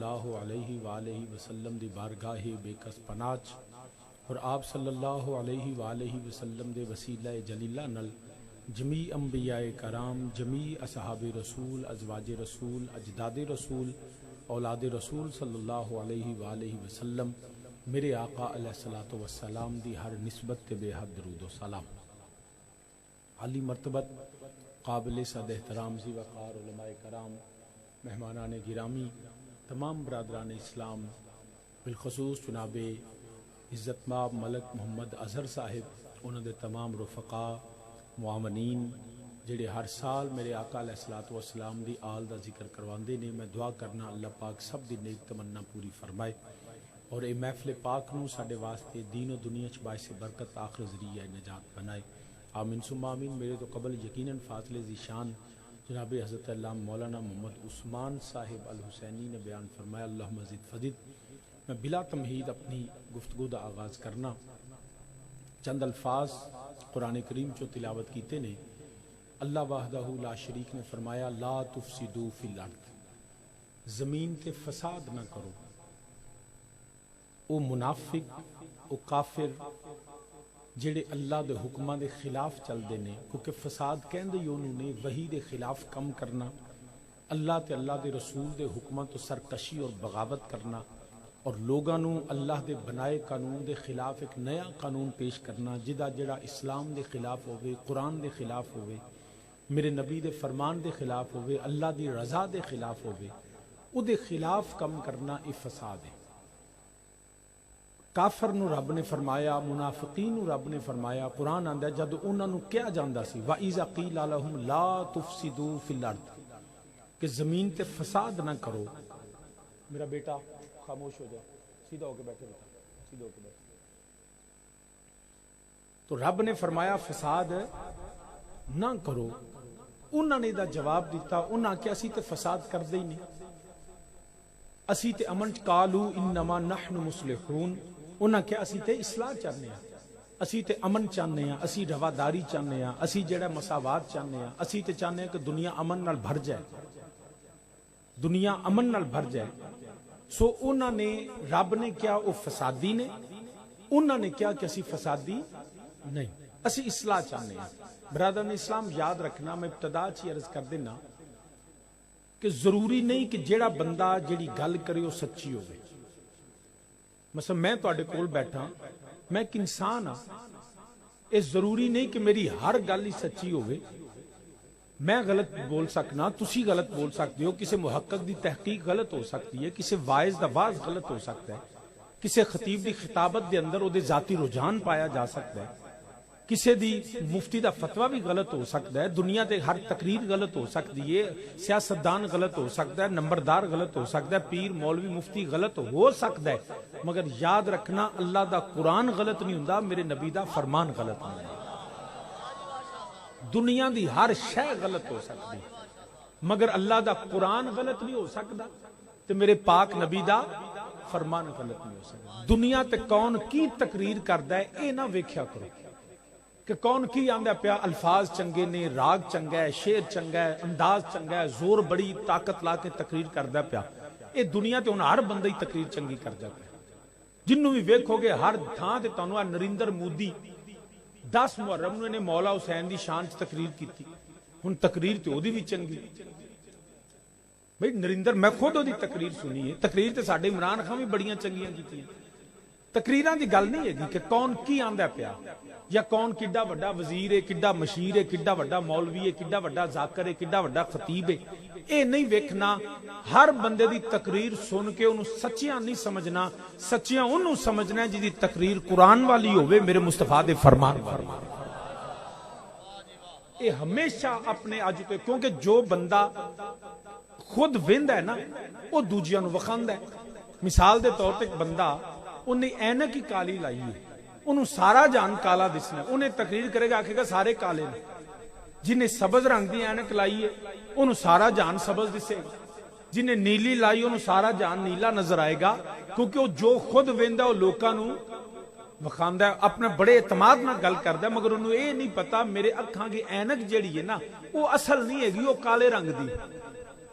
اللہ علیہ وآلہ وسلم دی بارگاہ بے کس پناچ اور آپ صلی اللہ علیہ وآلہ وسلم دے وسیلہ جلیلہ نل جمیع انبیاء کرام، جمیع اصحاب رسول، ازواج رسول، اجداد رسول، اولاد رسول صلی اللہ علیہ وآلہ وسلم میرے آقا علیہ الصلوۃ والسلام دی ہر نسبت تے بے حد درود و سلام۔ عالی مرتبت قابل صد احترام ذی وقار علماء کرام، مہمانان گرامی، تمام برادران اسلام، بالخصوص جناب عزت مآب ملک محمد اظہر صاحب، انہوں دے تمام رفقا معاونین جڑے ہر سال میرے آقا علیہ الصلوۃ والسلام دی آل دا ذکر کرواندے نے، میں دعا کرنا اللہ پاک سب دی نیک تمنا پوری فرمائے اور اے محفل پاک نو ساڈے واسطے دین و دنیا چ باعث برکت آخر ذریعہ نجات بنائے، آمین ثم آمین۔ میرے تو قبل یقیناً فاضل ذی شان جناب حضرت علامہ مولانا محمد عثمان صاحب الحسینی نے بیان فرمایا، اللہم زد فزد۔ میں بلا تمہید اپنی گفتگو دا آغاز کرنا، چند الفاظ قرآن کریم چو تلاوت کیتے نے۔ اللہ وحدہ لا شریک نے فرمایا، لا تفسدوا فی الارض، زمین تے فساد نہ کرو۔ او منافق، او کافر جڑے اللہ دے حکماں دے خلاف چل دے نے، کیونکہ فساد کہندے ہی انہوں نے وحی دے خلاف کم کرنا، اللہ تے اللہ دے رسول دے حکماں تو سرکشی اور بغاوت کرنا، اور لوگاں نو اللہ دے بنائے قانون دے خلاف ایک نیا قانون پیش کرنا جدا جڑا اسلام دے خلاف ہوئے، قرآن دے خلاف ہوئے، میرے نبی دے فرمان دے خلاف ہوئے، اللہ دی رضا دے خلاف ہوئے، او دے خلاف کم کرنا ای فساد ہے۔ کافر نو رب نے فرمایا، منافقین نو رب نے فرمایا، قرآن آندا ہے جد انہاں نو کیا جاندا سی، وَإِذَا قِيلَ لَهُمْ لَا تُفْسِدُوا فِي الْأَرْضِ، کہ زمین تے فساد نہ کرو۔ میرا بیٹا خاموش ہو جائے، سیدھا ہو کے بیٹھے، سیدھا ہو کے بیٹھے۔ تو رب نے فرمایا فساد نہ کرو، انہوں نے دا جواب دیتا، انہاں کہ اسی تے فساد کر دے ہی نہیں، اسی تے امن قالوا انما نحن مصلحون، انہاں کہ اسی تے اصلاح چاہنے ہیں، اسی تے امن چاہنے ہیں، اسی رواداری چاہنے ہیں، اسی جڑا مساوات چاہنے ہیں، اسی تے چاہنے ہیں کہ دنیا امن نال بھر جائے، دنیا امن نال بھر جائے۔ سو انہوں نے رب نے کیا وہ فسادی نے، انہوں نے کیا کہ اسی فسادی نہیں، اسی اصلاح چاہنے ہیں۔ برادران اسلام یاد رکھنا، میں ابتدا چی عرض کر دینا کہ ضروری نہیں کہ جیڑا بندہ جیڑی گل کرے وہ سچی ہوئے۔ مثلا میں تو اڈے کول بیٹھا، میں ایک انسان ہاں، یہ ضروری نہیں کہ میری ہر گل ہی سچی ہوئے، میں غلط بول سکنا، تسی غلط بول سکتے ہو، کسی محقق دی تحقیق غلط ہو سکتی ہے، کسی واعظ دا واعظ غلط ہو سکتا ہے، کسی خطیب دی خطابت دے اندر او دے ذاتی رجحان پایا جا سکتا ہے، کسی دی مفتی دا فتویٰ بھی غلط ہو سکتا ہے، دنیا تے ہر تقریر غلط ہو سکتی ہے، سیاستدان غلط ہو سکتا ہے، نمبردار غلط ہو سکتا ہے، پیر مولوی مفتی غلط ہو سکتا ہے، مگر یاد رکھنا اللہ دا قرآن غلط نہیں ہوندا، میرے نبی دا فرمان غلط نہیں ہوندا۔ دنیا دی ہر شے غلط ہو سکتی مگر اللہ دا قرآن غلط نہیں ہو سکتا، تے میرے پاک نبی دا فرمان غلط نہیں ہو سکتا۔ دنیا تے کون کی تقریر کردا ہے اے نہ ویکھیا کرو کہ کون کی آندا پیا الفاظ چنگے نے، راگ چنگا ہے، شعر چنگا ہے، انداز چنگا ہے، زور بڑی طاقت لا کے تقریر کردا پیا، اے دنیا تے ہن ہر بندہ ہی تقریر چنگی کردا پیا۔ جنوں بھی ویکھو گے ہر تھاں تے تانوں نریندر مودی 10 محرم نو نے مولا حسین دی شان چ تقریر کیتی، ہن تقریر تے اودی بھی چنگی بھئی نریندر، میں خود اودی تقریر سنی ہے، تقریر تے ساڈے عمران خان بھی بڑیاں چنگیاں کیتیاں۔ تقریراں دی گل نہیں ہے کہ کون کی آندا پیا یا کون کڈا وڈا وزیر ہے، کڈا مشیر ہے، کڈا وڈا مولوی ہے، کڈا وڈا ذاکر ہے، کڈا وڈا خطیب ہے، اے نہیں ویکھنا۔ ہر بندے دی تقریر سن کے انہوں سچیاں نہیں سمجھنا، سچیاں انہوں سمجھنا ہے جی تقریر قرآن والی ہوئے، میرے مصطفیٰ دے فرمان والی۔ اے ہمیشہ اپنے اج تو، کیونکہ جو بندہ خود ویندا ہے نا وہ دوجیاں نو وکھاندا ہے۔ مثال دے طور تے بندہ انہیں اینک ہی کالی لائی ہے، انہوں سارا جان کالا دسنا، انہیں تقریر کرے گا آکھے گا سارے کالے نے۔ جنہیں سبز رنگ دی اینک لائی ہے انہوں سارا جان سبز دسے گا، جنہیں نیلی لائی انہوں سارا جان نیلا نظر آئے گا، کیونکہ وہ جو خود ویندا وہ لوکاں نو وکھاندا ہے، اپنے بڑے اعتماد نہ گل کردا ہے، مگر انہوں اے نہیں پتا میرے اکھاں دی اینک جڑی ہے نا وہ اصل نہیں ہے گی، وہ کالے رنگ دی،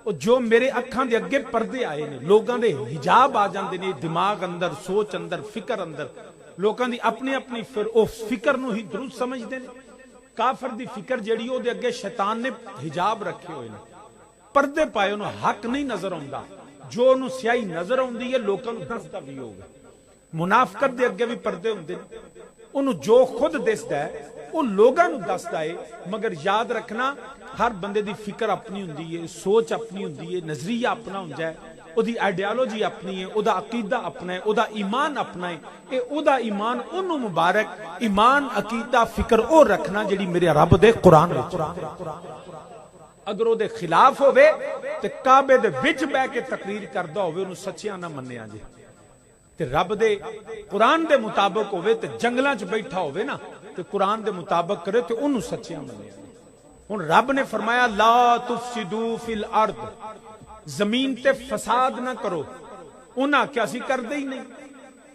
جو میرے اکھاں دے اگے پردے آئے نے، لوگاں دے حجاب آ جاندے نے دماغ اندر، سوچ اندر، فکر اندر، لوگاں دی اپنی اپنی پھر او فکر نو ہی درست سمجھدے نے. کافر دی فکر جیڑی او دے اگے شیطان نے حجاب رکھے ہوئے نے، پردے پائے، انہوں حق نہیں نظر آਉਂਦਾ. جو انہوں سیاہی نظر آਉਂਦੀ ہے لوگاں نوں دسدا بھی ہوگا. منافقت دے اگے بھی پردے ہوندے نے، انہوں جو خود دسدا ہے وہ لوگاں نوں دسدا ہے. مگر یاد رکھنا ہر بندے دی فکر اپنی ہوندی ہے، سوچ اپنی ہوندی ہے، نظریہ اپنا ہوندا ہے، او دی آئیڈیالوجی اپنی ہے، او دا عقیدہ اپنا ہے، او دا ایمان اپنا ہے. اے او دا ایمان انہوں مبارک ایمان عقیدہ فکر او رکھنا جڑی میرے رب دے قرآن وچ. اگر او دے خلاف ہوئے تے کعبے دے وچ بیٹھ کے تقریر کردا ہوئے انہوں سچیاں نہ منیا جے، تے رب دے قرآن دے مطابق ہوئے تے جنگلاں چ بیٹھا ہوئے نا تے قرآن دے مطابق کرے تے انہوں سچیاں منیا. ہن رب نے فرمایا لا تفسدوا فی الارض، زمین تے فساد نہ کرو. انہاں کیا اسی کردے ہی نہیں،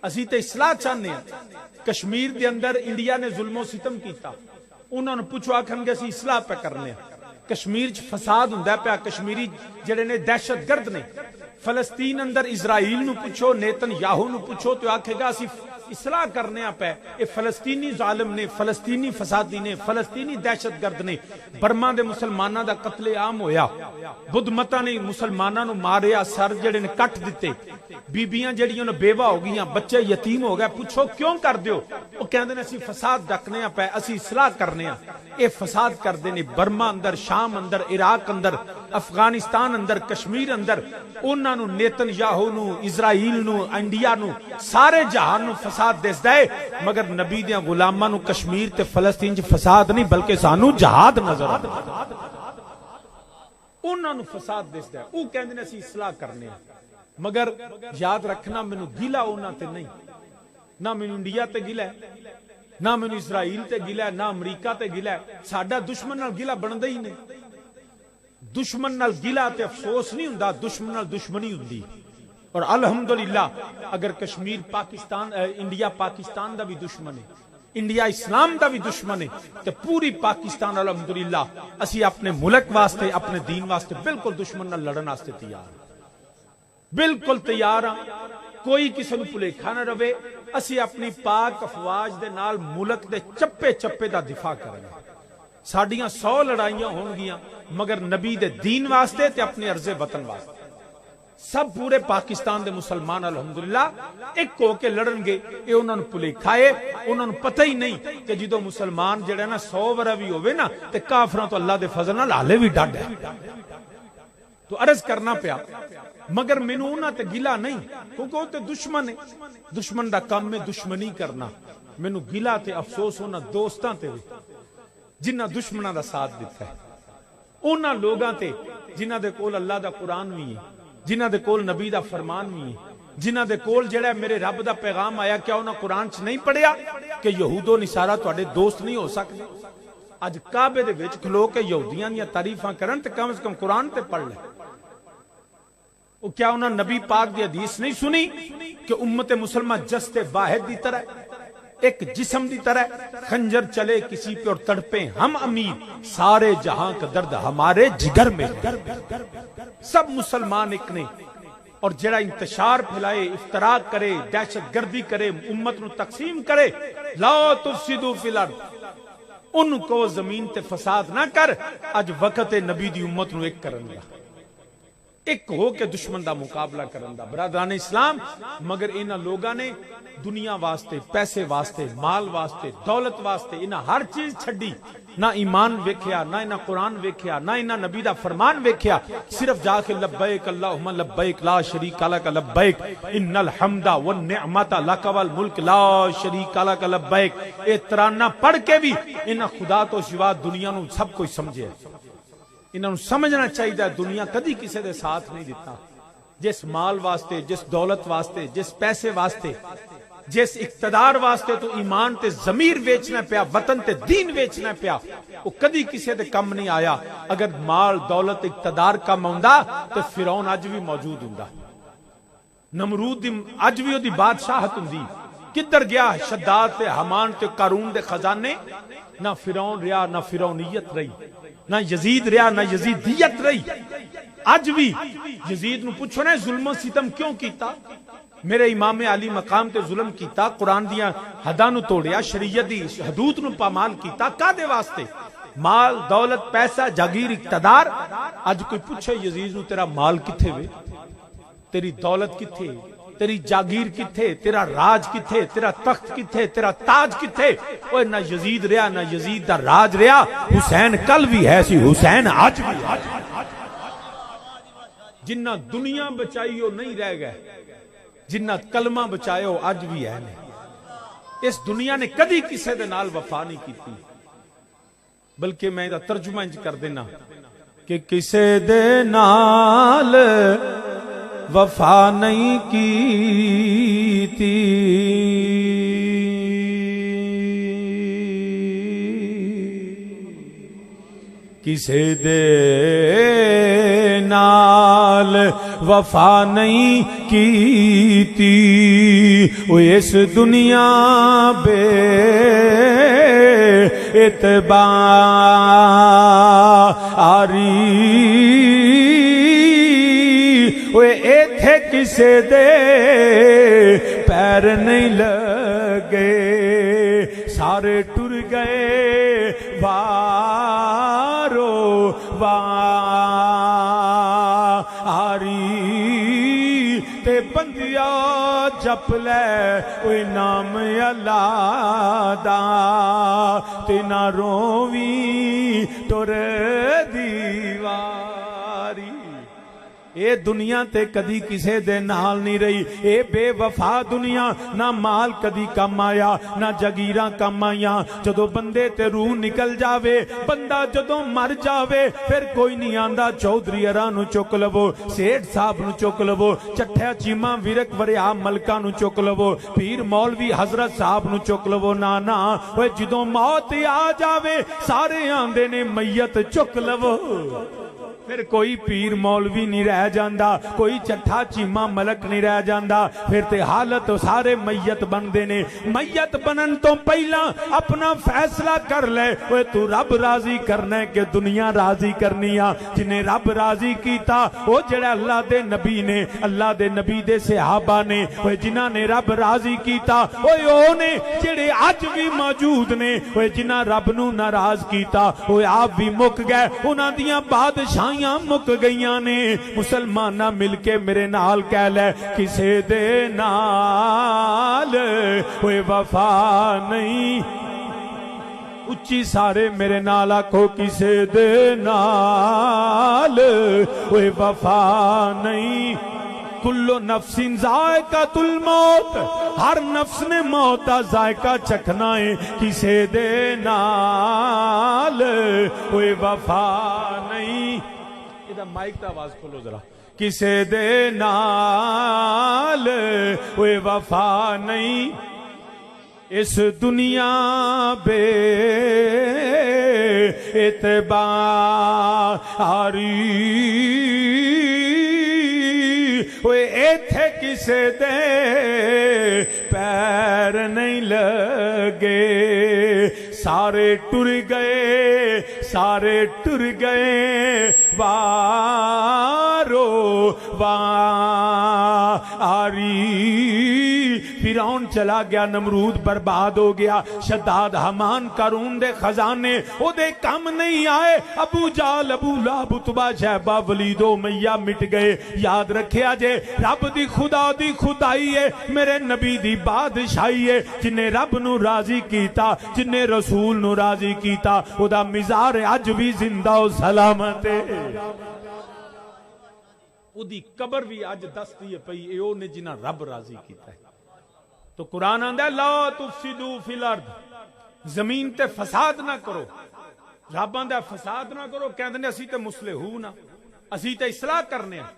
اسی تے اصلاح چاہنے ہیں. کشمیر دے اندر انڈیا نے ظلم و ستم کیتا، انہوں نے پوچھو آکھن گے اسی اصلاح پہ کرنے ہیں. کشمیر چ فساد ہوندا پیا، کشمیری جڑے نے دہشت گرد نے. فلسطین اندر اسرائیل نو پوچھو، نیتن یاہو نو پوچھو تو آکھے گا اسی اصلاح کرنے پہ. یہ فلسطینی ظالم نے، فلسطینی فسادی نے، فلسطینی دہشت گرد نے. برما دے مسلماناں دا قتل عام ہویا، بدھ متاں نے مسلماناں نو ماریا، سر جڑے نے کٹ دیتے، بیبیاں جڑیاں نے بیوہ ہو گئیاں، بچے یتیم ہو گئے. پوچھو کیوں کر دیو؟ وہ کہندے نے اسی فساد ڈکنے پہ، اسی اصلاح کرنے. اے فساد کردے نے برما اندر، شام اندر، عراق اندر، افغانستان اندر، کشمیر اندر. انہاں نو نیتن یاہو نو، اسرائیل نو، انڈیا نو، سارے جہان نو فساد دسدا ہے. مگر نبی دیاں غلاماں نو کشمیر تے فلسطین چ فساد نہیں بلکہ سانو جہاد نظر آندا. انہاں نو فساد دسدا ہے، او کہندے نے اسی اصلاح کرنے. مگر یاد رکھنا مینوں گلا انہاں تے نہیں، نہ مینوں انڈیا تے گلا ہے، نہ مینوں اسرائیل تے گلا ہے، نہ امریکہ تے گلا ہے. ساڈا دشمن نال گلا بندا ہی نہیں. دشمن نال گلا تے افسوس نہیں ہوندا، دشمن نال دشمنی ہوندی. اور الحمدللہ اگر کشمیر پاکستان، انڈیا پاکستان دا بھی دشمن ہے، انڈیا اسلام دا بھی دشمن ہے، تو پوری پاکستان الحمدللہ اسی اپنے ملک واسطے، اپنے دین واسطے بالکل دشمن نال لڑن واسطے تیار، بالکل تیار ہاں. کوئی کسی نوں بھلیکھا نہ رہے. اسی اپنی پاک افواج دے نال ملک دے چپے چپے دا دفاع کریں گے. ساڈیاں 100 لڑائیاں ہون گیاں مگر نبی دے دین واسطے تے اپنے عرض وطن واسطے. سب پورے پاکستان دے مسلمان الحمدللہ ایک ہو کے لڑن گے. اے انہاں نوں بھلیکھا ہے، انہاں نوں پتہ ہی نہیں کہ جدوں مسلمان جڑا نا 100 ورا بھی ہوے نا تے کافراں تو اللہ دے فضل نال حالے بھی ڈڈ ہے. تو عرض کرنا پیا مگر مینوں انہاں تے گلا نہیں، کیونکہ وہ تے دشمن ہے. دشمن دا کام ہے دشمنی کرنا. مینوں گلا تے افسوس انہاں دوستاں تے بھی جنہاں دشمناں دا ساتھ دیتا ہے، انہاں لوگاں تے جنہاں دے کول اللہ دا قرآن بھی ہے، جنہاں دے کول نبی دا فرمان بھی ہے، جنہاں دے کول جڑا میرے رب دا پیغام آیا. کیا انہاں قرآن چ نہیں پڑھیا کہ یہود و نصارہ تواڈے دوست نہیں ہو سکتے؟ اج کعبے دے وچ کھلو کے یہودیاں دیاں تعریفاں کرن تے کم از کم قرآن تے پڑھ لے. وہ کیا انہاں نبی پاک دی حدیث نہیں سنی کہ امت مسلمہ جستے واحد دی طرح، ایک جسم دی طرح، خنجر چلے کسی پہ اور تڑپیں ہم امیر، سارے جہاں کا درد ہمارے جگر میں. سب مسلمان ایک نے. اور جڑا انتشار پھیلائے، افتراق کرے، دہشت گردی کرے، امت نو تقسیم کرے، لا تفسدوا فی الارض، ان کو زمین تے فساد نہ کر. اج وقت نبی دی امت نو ایک کرن دا، ایک ہو کے دشمن دا مقابلہ کرن دا. برادران اسلام مگر انہاں لوگاں نے دنیا واسطے، پیسے واسطے، مال واسطے، دولت واسطے انہاں ہر چیز چھڈی. نہ ایمان ویکھیا، نہ انہاں قرآن ویکھیا، نہ انہاں نبی دا فرمان ویکھیا. صرف جا کے لبیک اللہم لبیک لا شریک لک لبیک ان الحمد والنعمت لک والملک لا شریک لک لبیک. اے ترانہ پڑھ کے بھی انہاں خدا تو سوا دنیا نو سب کوئی سمجھے. انہاں نوں سمجھنا چاہیے دنیا کدی کسی دے ساتھ نہیں دیتا. جس مال واسطے، جس دولت واسطے، جس پیسے واسطے، جس اقتدار واسطے تو ایمان تے ضمیر ویچنا پیا، وطن تے دین ویچنا پیا، وہ کدی کسی دے کم نہیں آیا. اگر مال دولت اقتدار کم ہوندا تو فرعون اج بھی موجود ہوندا، نمرود اج بھی وہ دی بادشاہت ہوندی. کدھر گیا شداد تے حمان تے قارون دے خزانے؟ نہ فرعون رہا نہ فرعونیت رہی، نہ یزید رہا نہ یزیدیت رہی۔ اج بھی یزید نو پوچھو نا ظلم و ستم کیوں کیتا؟ میرے امام علی مقام تے ظلم کیتا، قرآن دیاں حداں نو توڑیا، شریعت دی حدود نو پامال کیتا، کادے واسطے؟ مال دولت پیسہ جاگیر اقتدار۔ اج کوئی پوچھے یزید نو تیرا مال کتھے وے، تیری دولت کتھے، تیری جاگیر کتھے، تیرا راج کتھے، تیرا تخت کتھے، تیرا تاج کتھے؟ اوے نہ یزید رہا نہ یزید دا راج رہا، حسین کل بھی ہے سی، حسین آج بھی ہے۔ جنہ دنیا بچائی ہو نہیں رہ گئے، جنہ کلمہ بچائے ہو اج بھی ہے نہیں۔ اس دنیا نے کدی کسے دے نال وفا نہیں کیتی، بلکہ میں دا ترجمہ انج کر دینا کہ کسے دے نال وفا نہیں کیتی، کسے دے نال وفا نہیں کیتی، وہ اس دنیا بے اعتباری، وہ ایتھے کسے دے پیر نہیں لگے، سارے ٹر گئے وارو واری، تے بندیا جپ لے اوے نام اللہ دا، تے نہ روویں ٹر دیواری۔ اے دنیا تے کدی کسے دے نال نہیں رہی، اے بے وفا دنیا، نہ مال کدی کم آیا نہ جگیراں کم آیاں۔ جدو بندے تے روح نکل جاوے، بندہ جدو مر جاوے، پھر کوئی نہیں آندا چودھری اراں نو چک لو، سیٹھ صاحب نو چک لو، چٹھیا چیمہ ورک وریا ملکہ نو چک لو، پیر مولوی حضرت صاحب نو چک لو، نانا اوے جدو موت آ جاوے سارے آندے نے میت چک لو، پھر کوئی پیر مولوی نہیں رہ جاندا، کوئی چٹھا چیمہ ملک نہیں رہ جاندا، پھر تے حالت سارے میت بن دینے۔ میت بنن تو پہلا اپنا فیصلہ کر لے، اوے تو رب راضی کرنا ہے کہ دنیا راضی کرنی آ۔ جنہیں رب راضی کیتا وہ جڑا اللہ دے نبی نے، اللہ دے نبی دے صحابہ نے، اوے جنہاں نے رب راضی کیتا اوے او نے جڑے اج بھی موجود نے، اوے جنہاں رب نو ناراض کیتا اوے آپ بھی مک گئے، انہاں دیاں بادشاہیاں مک گئیاں نے۔ مسلمانہ مل کے میرے نال کہہ لے کسے دے نال کوئی وفا نہیں، اچھی سارے میرے نال آکھو کسے دے نال کوئی وفا نہیں۔ کلو نفس ذائقۃ الموت، ہر نفس نے موت کا ذائقہ چکھنا ہے، کسے دے نال کوئی وفا نہیں۔ مائک تا آواز کھولو ذرا، کسے دے نال کوئی وفا نہیں، اس دنیا بے اعتباری، اوے ایتھے کسے دے پیر نہیں لگے، سارے ٹر گئے سارے ٹر گئے وارو واری۔ فرعون چلا گیا، نمرود برباد ہو گیا، شداد حمان قارون دے خزانے او دے کم نہیں آئے، ابو جال ابو لہب اتبا شیبہ ولید و امیہ مٹ گئے۔ یاد رکھیا جے رب دی خدا دی خدائی ہے، میرے نبی دی بادشاہی ہے، جنہیں رب نو راضی کیتا، جنہیں رسول نو راضی کیتا، او دا مزار اج بھی زندہ و سلامت ہے۔ او دی قبر بھی اج دستی ہے پئی، اے او نے جنہ رب راضی کیتا ہے۔ تو قرآن آندا ہے لا تفسدوا فی الارض، زمین تے فساد نہ کرو۔ رب آندا ہے فساد نہ کرو، کہندے نے اسی تے مصلحون ہاں، اسی تے اصلاح کرنے ہیں۔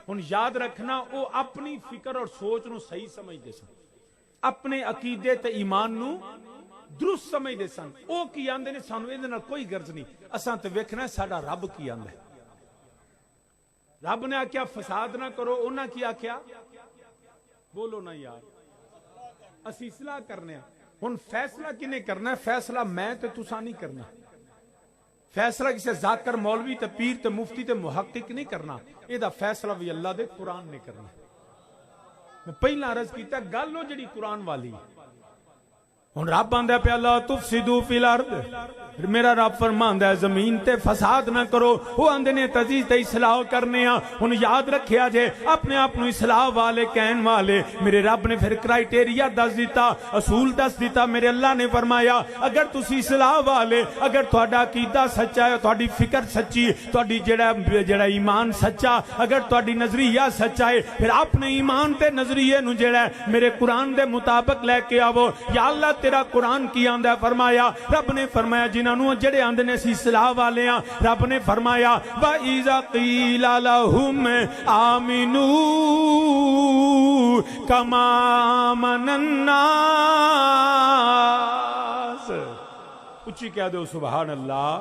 ہن یاد رکھنا او اپنی فکر اور سوچ نو صحیح سمجھدے سن، اپنے عقیدے تے ایمان نو درست سمجھدے سن۔ او کی آندے نے سانو ایدے نال کوئی غرض نہیں، اساں تے ویکھنا ہے ساڈا رب کی آندا ہے۔ رب نے آکھیا فساد نہ کرو، انہاں کی آکھیا بولو نا یار، اسی اصلاح کرنے ہیں. ہن فیصلہ کنے کرنا ہے؟ فیصلہ میں تے تساں نہیں کرنا. فیصلہ کسی ذاکر مولوی تے پیر تے مفتی تے محقق نہیں کرنا. یہ دا فیصلہ بھی اللہ دے قرآن نے کرنا. میں پہلا عرض کیتا گل ہو جڑی قرآن والی. ہن رب آندا پیا لا تفسدوا فی الارض. میرا رب فرماندا ہے زمین تے فساد نہ کرو. وہ آندے نے تزیز تے اصلاح کرنے ہاں. ہن یاد رکھیا جے اپنے آپ نو اصلاح والے کہن والے میرے رب نے پھر کرائٹیریا دس دیتا, اصول دس دیتا. میرے اللہ نے فرمایا اگر تسی اصلاح والے, اگر تہاڈا عقیدہ سچا ہے, تہاڈی فکر سچی, تہاڈی جڑا ایمان سچا, اگر تہاڈی نظریہ سچا ہے, پھر اپنے ایمان تے نظریے نو جڑا ہے میرے قرآن دے مطابق لے کے آو. یا اللہ تیرا قرآن کی آندا ہے؟ فرمایا رب نے فرمایا جنہاں نو جڑے آندے نے اسی اصلاح والے ہاں, رب نے فرمایا وَإِذَا قِيلَ لَهُمْ آمِنُوا كَمَا آمَنَ النَّاسِ. اچھی کہہ دو سبحان اللہ.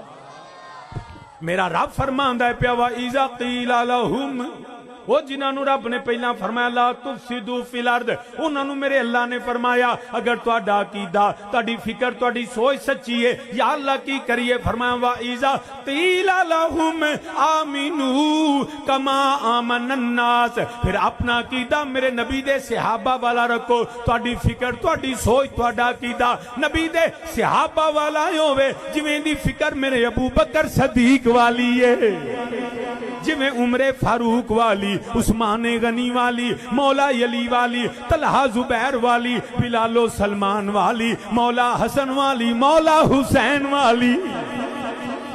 میرا رب فرماندا ہے پیا وَإِذَا قِيلَ لَهُمْ, وہ جنہاں نو رب نے پہلا فرمایا لا تفسدوا فی الارض, انہاں نو میرے اللہ نے فرمایا اگر تہاڈا عقیدہ, تہاڈی فکر, تہاڈی سوچ سچی ہے, یا اللہ کی کریے؟ فرمایا وَإِذَا قِيلَ لَهُمْ آمِنُوا كَمَا آمَنَ النَّاسِ. پھر اپنا عقیدہ میرے نبی دے صحابہ والا رکھو. تہاڈی فکر, تہاڈی سوچ, تہاڈا عقیدہ نبی دے صحابہ والا ہوے. جویں دی فکر میرے ابو بکر صدیق والی ہے, جویں عمر فاروق والی, عثمان غنی والی, مولا علی والی, طلحہ زبیر والی, بلال و سلمان والی, مولا حسن والی, مولا حسین والی.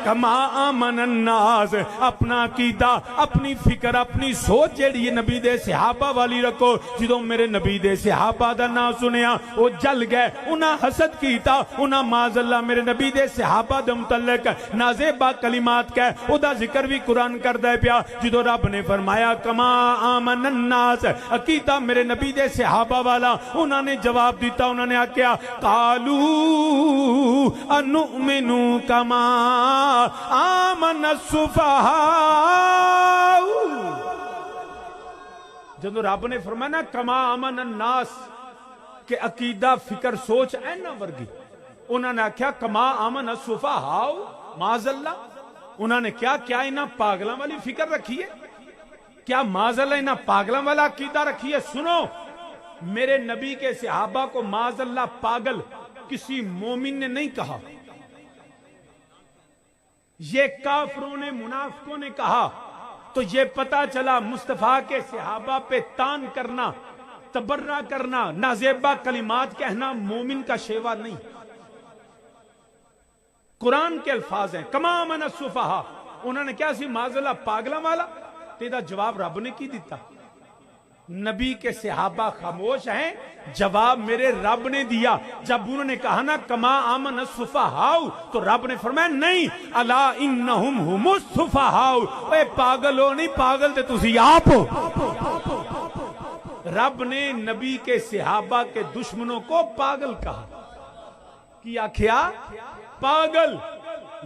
کما آمن الناس, اپنا عقیدہ, اپنی فکر, اپنی سوچ جیڑی نبی دے صحابہ والی رکھو. جدوں میرے نبی دے صحابہ دا نام سنیا وہ جل گئے, انہاں حسد کیتا, انہاں معاذ اللہ میرے نبی دے صحابہ دے متعلق نازیبا کلمات کہے. او دا ذکر بھی قرآن کردا ہے پیا. جدوں رب نے فرمایا کما آمن الناس, عقیدہ میرے نبی دے صحابہ والا, انہاں نے جواب دیتا, انہوں نے آکھیا قالو انؤمنو کما آمن السفہاء. جب رب نے فرمایا نا کما آمن الناس کہ عقیدہ فکر سوچ اینا ورگی, انہوں نے آکھیا کما آمن السفہاء. معاذ اللہ, انہوں نے کیا انہاں پاگلاں والی فکر رکھی ہے؟ کیا معاذ اللہ انہاں پاگلاں والا عقیدہ رکھی ہے؟ سنو, میرے نبی کے صحابہ کو معاذ اللہ پاگل کسی مومن نے نہیں کہا, یہ کافروں نے, منافقوں نے کہا. تو یہ پتا چلا مصطفیٰ کے صحابہ پہ تان کرنا, تبرہ کرنا, نازیبہ کلمات کہنا مومن کا شیوا نہیں. قرآن کے الفاظ ہیں کما آمن السفہاء. انہوں نے کیا سی معاذ اللہ پاگلاں والا؟ تیرا جواب رب نے کی دیتا. نبی کے صحابہ خاموش ہیں, جواب میرے رب نے دیا. جب انہوں نے کہا نا کما آمن السفہاء, تو رب نے فرمایا نہیں, الا انہم ہم السفہاء. اے پاگل ہو نہیں, پاگل تے تسی آپ ہو. رب نے نبی کے صحابہ کے دشمنوں کو پاگل کہا. کیا کیا پاگل.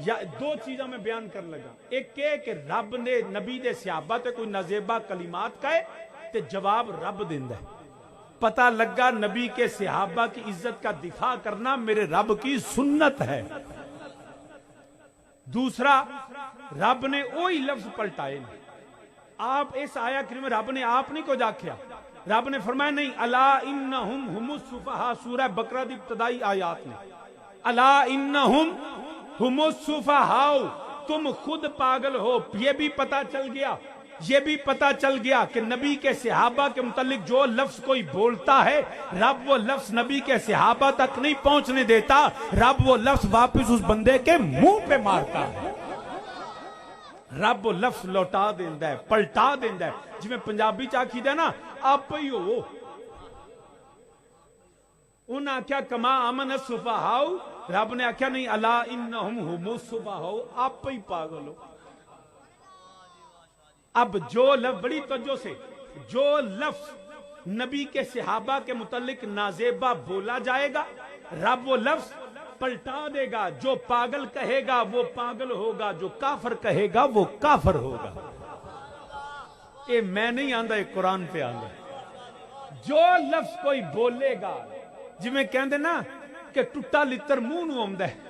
یا دو چیزاں میں بیان کر لگا. ایک کہ رب نے نبی دے صحابہ تے کوئی نازیبہ کلمات کہے تے جواب رب دیندا ہے. پتہ لگا نبی کے صحابہ کی عزت کا دفاع کرنا میرے رب کی سنت ہے. دوسرا, رب نے وہی لفظ پلٹائے. آپ اس آیا کریم رب نے آپ نہیں کو جاکھیا. رب نے فرمایا نہیں, الا انہم ہم السفہاء. سورہ بقرہ دی ابتدائی آیات میں الا انہم ہم السفہاء, تم خود پاگل ہو. یہ بھی پتا چل گیا, یہ بھی پتا چل گیا کہ نبی کے صحابہ کے متعلق جو لفظ کوئی بولتا ہے, رب وہ لفظ نبی کے صحابہ تک نہیں پہنچنے دیتا. رب وہ لفظ واپس اس بندے کے منہ پہ مارتا ہے. رب وہ لفظ لوٹا دیندا ہے, پلٹا دیندا ہے. جی میں پنجابی چاکی دا نا آپ ہی ہو. انہاں آکھیا کما آمن السفہاء, رب نے آکھیا نہیں, الا انہم ہم السفہاء. آپ ہی پاگل ہو. اب جو لفظ, بڑی توجہ سے, جو لفظ نبی کے صحابہ کے متعلق نازیبہ بولا جائے گا, رب وہ لفظ پلٹا دے گا. جو پاگل کہے گا وہ پاگل ہوگا, جو کافر کہے گا وہ کافر ہوگا. یہ میں نہیں آندا, یہ قرآن پہ آندا. جو لفظ کوئی بولے گا جویں کہندے نا کہ ٹوٹا لتر منہ نو آوندا ہے،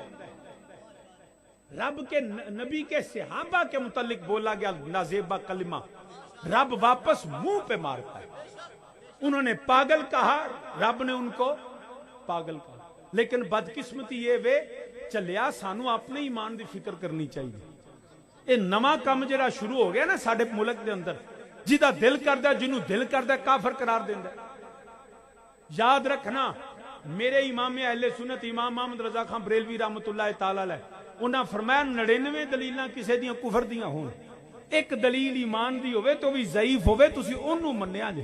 رب کے نبی کے صحابہ کے متعلق بولا گیا نازیبہ کلمہ رب واپس منہ پہ مارتا ہے. انہوں نے پاگل کہا، رب نے ان کو پاگل کہا. لیکن بدقسمتی یہ وے چلیا سانو اپنے ایمان دی فکر کرنی چاہیے. یہ نواں کام جڑا شروع ہو گیا نا ساڈے ملک دے اندر، جہاں دل کردا جنوں دل کردا کافر قرار دیندا. یاد رکھنا میرے امام اہل سنت امام محمد رضا خان بریلوی رحمت اللہ تعالی علیہ انہاں فرمایا 99 دلیلاں کسے دیاں کفر دیاں ہون، ایک دلیل ایمان دی ہوئے تو بھی ضعیف ہوئے تسی اونوں منیا جے.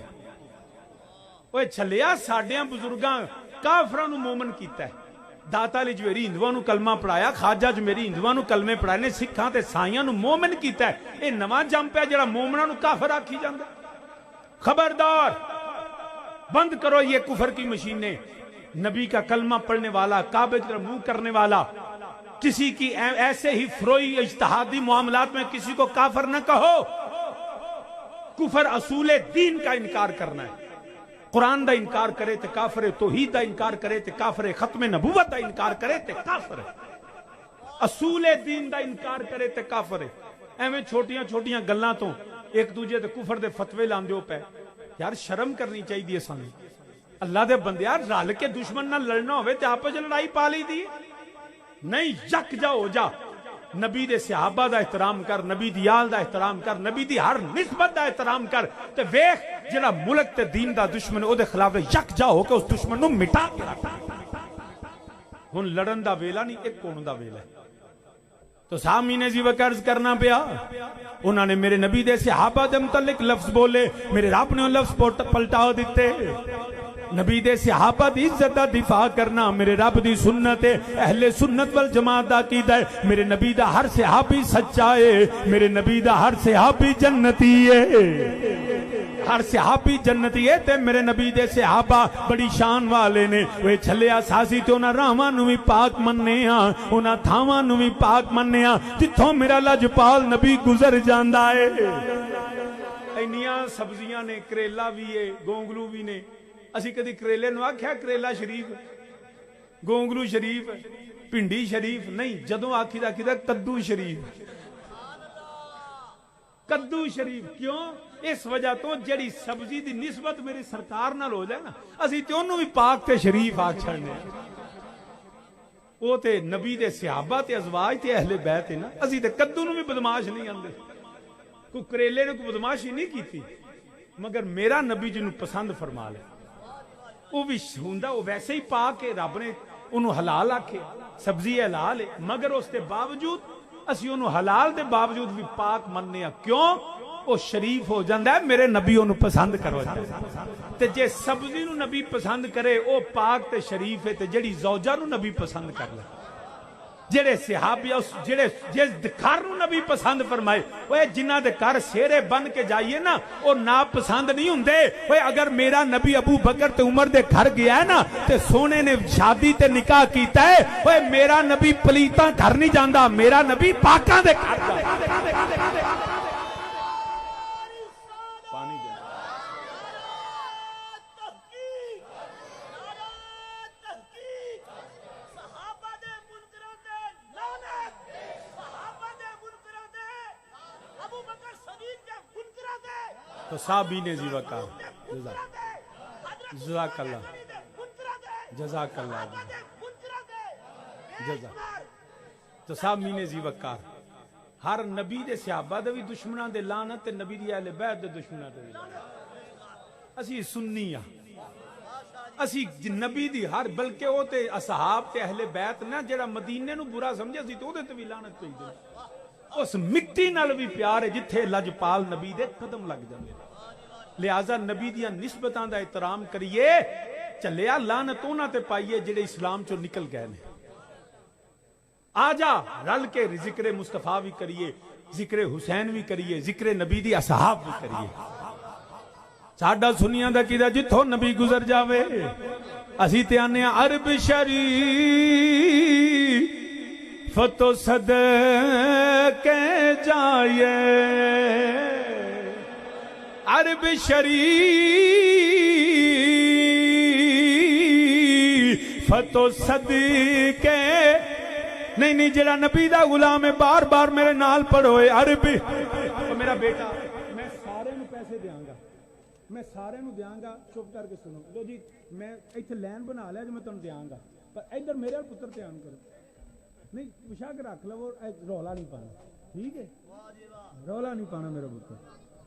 اوے چھلیا ساڈیاں بزرگاں کافراں نو مومن کیتا ہے. داتا علی جویری ہندوؤں نو کلمہ پڑھایا، خواجہ جمیری ہندوؤں نو کلمے پڑھائے نے، سکھاں تے سائیاں نو مومن کیتا ہے. اے نواں جم پیا جڑا مومناں نو کافر آکھی جاندا. خبردار بند کرو یہ کفر کی مشینیں. نبی کا کلمہ پڑھنے والا، کعبے کی طرف منہ کرنے والا، کسی کی ایسے ہی فروئی اجتہادی معاملات میں کسی کو کافر نہ کہو. کفر اصول دین کا انکار کرنا ہے. قرآن دا انکار کرے تے کافر ہے، توحید دا انکار کرے تے کافر ہے، ختم نبوت دا انکار کرے تے کافر ہے، اصول دین دا انکار کرے تے کافر ہے. ایویں چھوٹیاں چھوٹیاں گلاں تو ایک دوجے تے کفر دے فتوے لاندے ہو پے. یار شرم کرنی چاہیے سانوں. اللہ دے بندیاں رل کے دشمن نہ لڑنا ہوئے تے آپس لڑائی پا لی دی نہیں. یک جا ہو جا، نبی دے صحابہ دا احترام کر، نبی دی آل دا احترام کر، نبی دی ہر نسبت دا احترام کر تے ویکھ جڑا ملک تے دین دا دشمن او دے خلاف یک جا ہو کے اس دشمن نو مٹا کے رکھ. ہن لڑن دا ویلا نہیں، ایک کون دا ویلا ہے. تو سامعین جی وقرض کرنا پیا. انہوں نے میرے نبی دے صحابہ دے متعلق لفظ بولے، میرے رب نے لفظ پلٹا دیتے. نبی دے صحابہ دی عزت دا دفاع کرنا میرے رب دی سنت ہے، اہل سنت والجماعت دا عقیدہ ہے. میرے نبی دا ہر صحابی سچا ہے، میرے نبی دا ہر صحابی جنتی ہے، ہر صحابی جنتی ہے. تے میرے نبی دے صحابہ بڑی شان والے نے. وہ چھلیا ساسی تے انہاں راہواں نو وی پاک مننے ہاں، انہاں تھاواں نو وی پاک مننے ہاں جتھوں میرا لجپال نبی گزر جاندا ہے. اینیاں سبزیاں نے، کریلا بھی ہے، گونگلو بھی نے. اسی کدی کریلے نو آکھیا کریلا شریف، گونگلو شریف، پنڈی شریف نہیں. جدوں آکھی دا کیدا کدو شریف. کدو شریف کیوں؟ اس وجہ تو جڑی سبزی دی نسبت میری سرکار نال ہو جائے نا اسی تے اونوں بھی پاک تے شریف آکھ چھڑنے. او تے نبی دے صحابہ تے ازواج تے اہل بیت ہے نا. اسی تے کدو نو بھی بدماش نہیں آندے. کوئی کریلے نے کوئی بدماشی نہیں کیتی، مگر میرا نبی جنوں پسند فرما لے وہ بھی ہوندا وہ ویسے ہی پاک ہے. رب نے انہوں حلال آکھے، سبزی حلال ہے، مگر اس کے باوجود اسی انہوں حلال دے باوجود بھی پاک مننے. کیوں؟ وہ شریف ہو جاندہ ہے، میرے نبی انہوں پسند کرو جاندہ. تے جے سبزی نو نبی پسند کرے وہ پاک تے شریف ہے. تے جڑی زوجہ نو نبی پسند کر لے، جڑے صحابی جڑے جس گھر نو نبی پسند فرمائے، وہ جنہ دے گھر سیرے بن کے جائیے نا وہ ناپسند نہیں ہوندے. وہ اگر میرا نبی ابو بکر تے عمر دے گھر گیا ہے نا تے سونے نے شادی تے نکاح کیتا ہے، وہ میرا نبی پلیتاں گھر نہیں جاندا، میرا نبی پاکاں دے گھر جاندا. تو صحابین زی وقار جزاک اللہ، جزاک اللہ جزاک. تو صحابین زی وقار ہر نبی دے صحابہ دے بھی دشمناں دے لعنت تے نبی دی اہل بیت دے دشمناں دے لعنت. اسی سنی ہاں، اسی نبی دی ہر بلکہ او تے اصحاب تے اہل بیت نہ جڑا مدینے نو برا سمجھے سی تے او دے تے بھی لعنت پئی دے. اس مٹی نال بھی پیار ہے جتھے لجپال نبی دے قدم لگ جاندے. لہذا نبی دیاں نسبتاں دا احترام کریے. چلیا لعنت انہاں تے پائیے جڑے اسلام چوں نکل گئے نے. آ جا رل کے ذکر مصطفیٰ بھی کریے، ذکر حسین بھی کریے، ذکر نبی دی اصحاب بھی کریے. ساڈا سنیاں دا کیدا جتھوں نبی گزر جاوے اسی تے آنے عرب شریف فتو صدقے جائے، عرب شریف فتو صدقے نہیں جڑا نبی دا غلام ہے بار بار میرے نال پڑھو عربی میرا بیٹا میں سارے نو پیسے دیاں گا میں سارے نو دیاں گا چپ کر کے سنو لو جی میں ایتھے لین بنا لیا جو میں تانوں دیاں گا پر ادھر میرے پتر دھیان کرو نہیں پوشاک رکھ لو رولا نہیں پانا ٹھیک ہے رولا نہیں پانا میرا پتر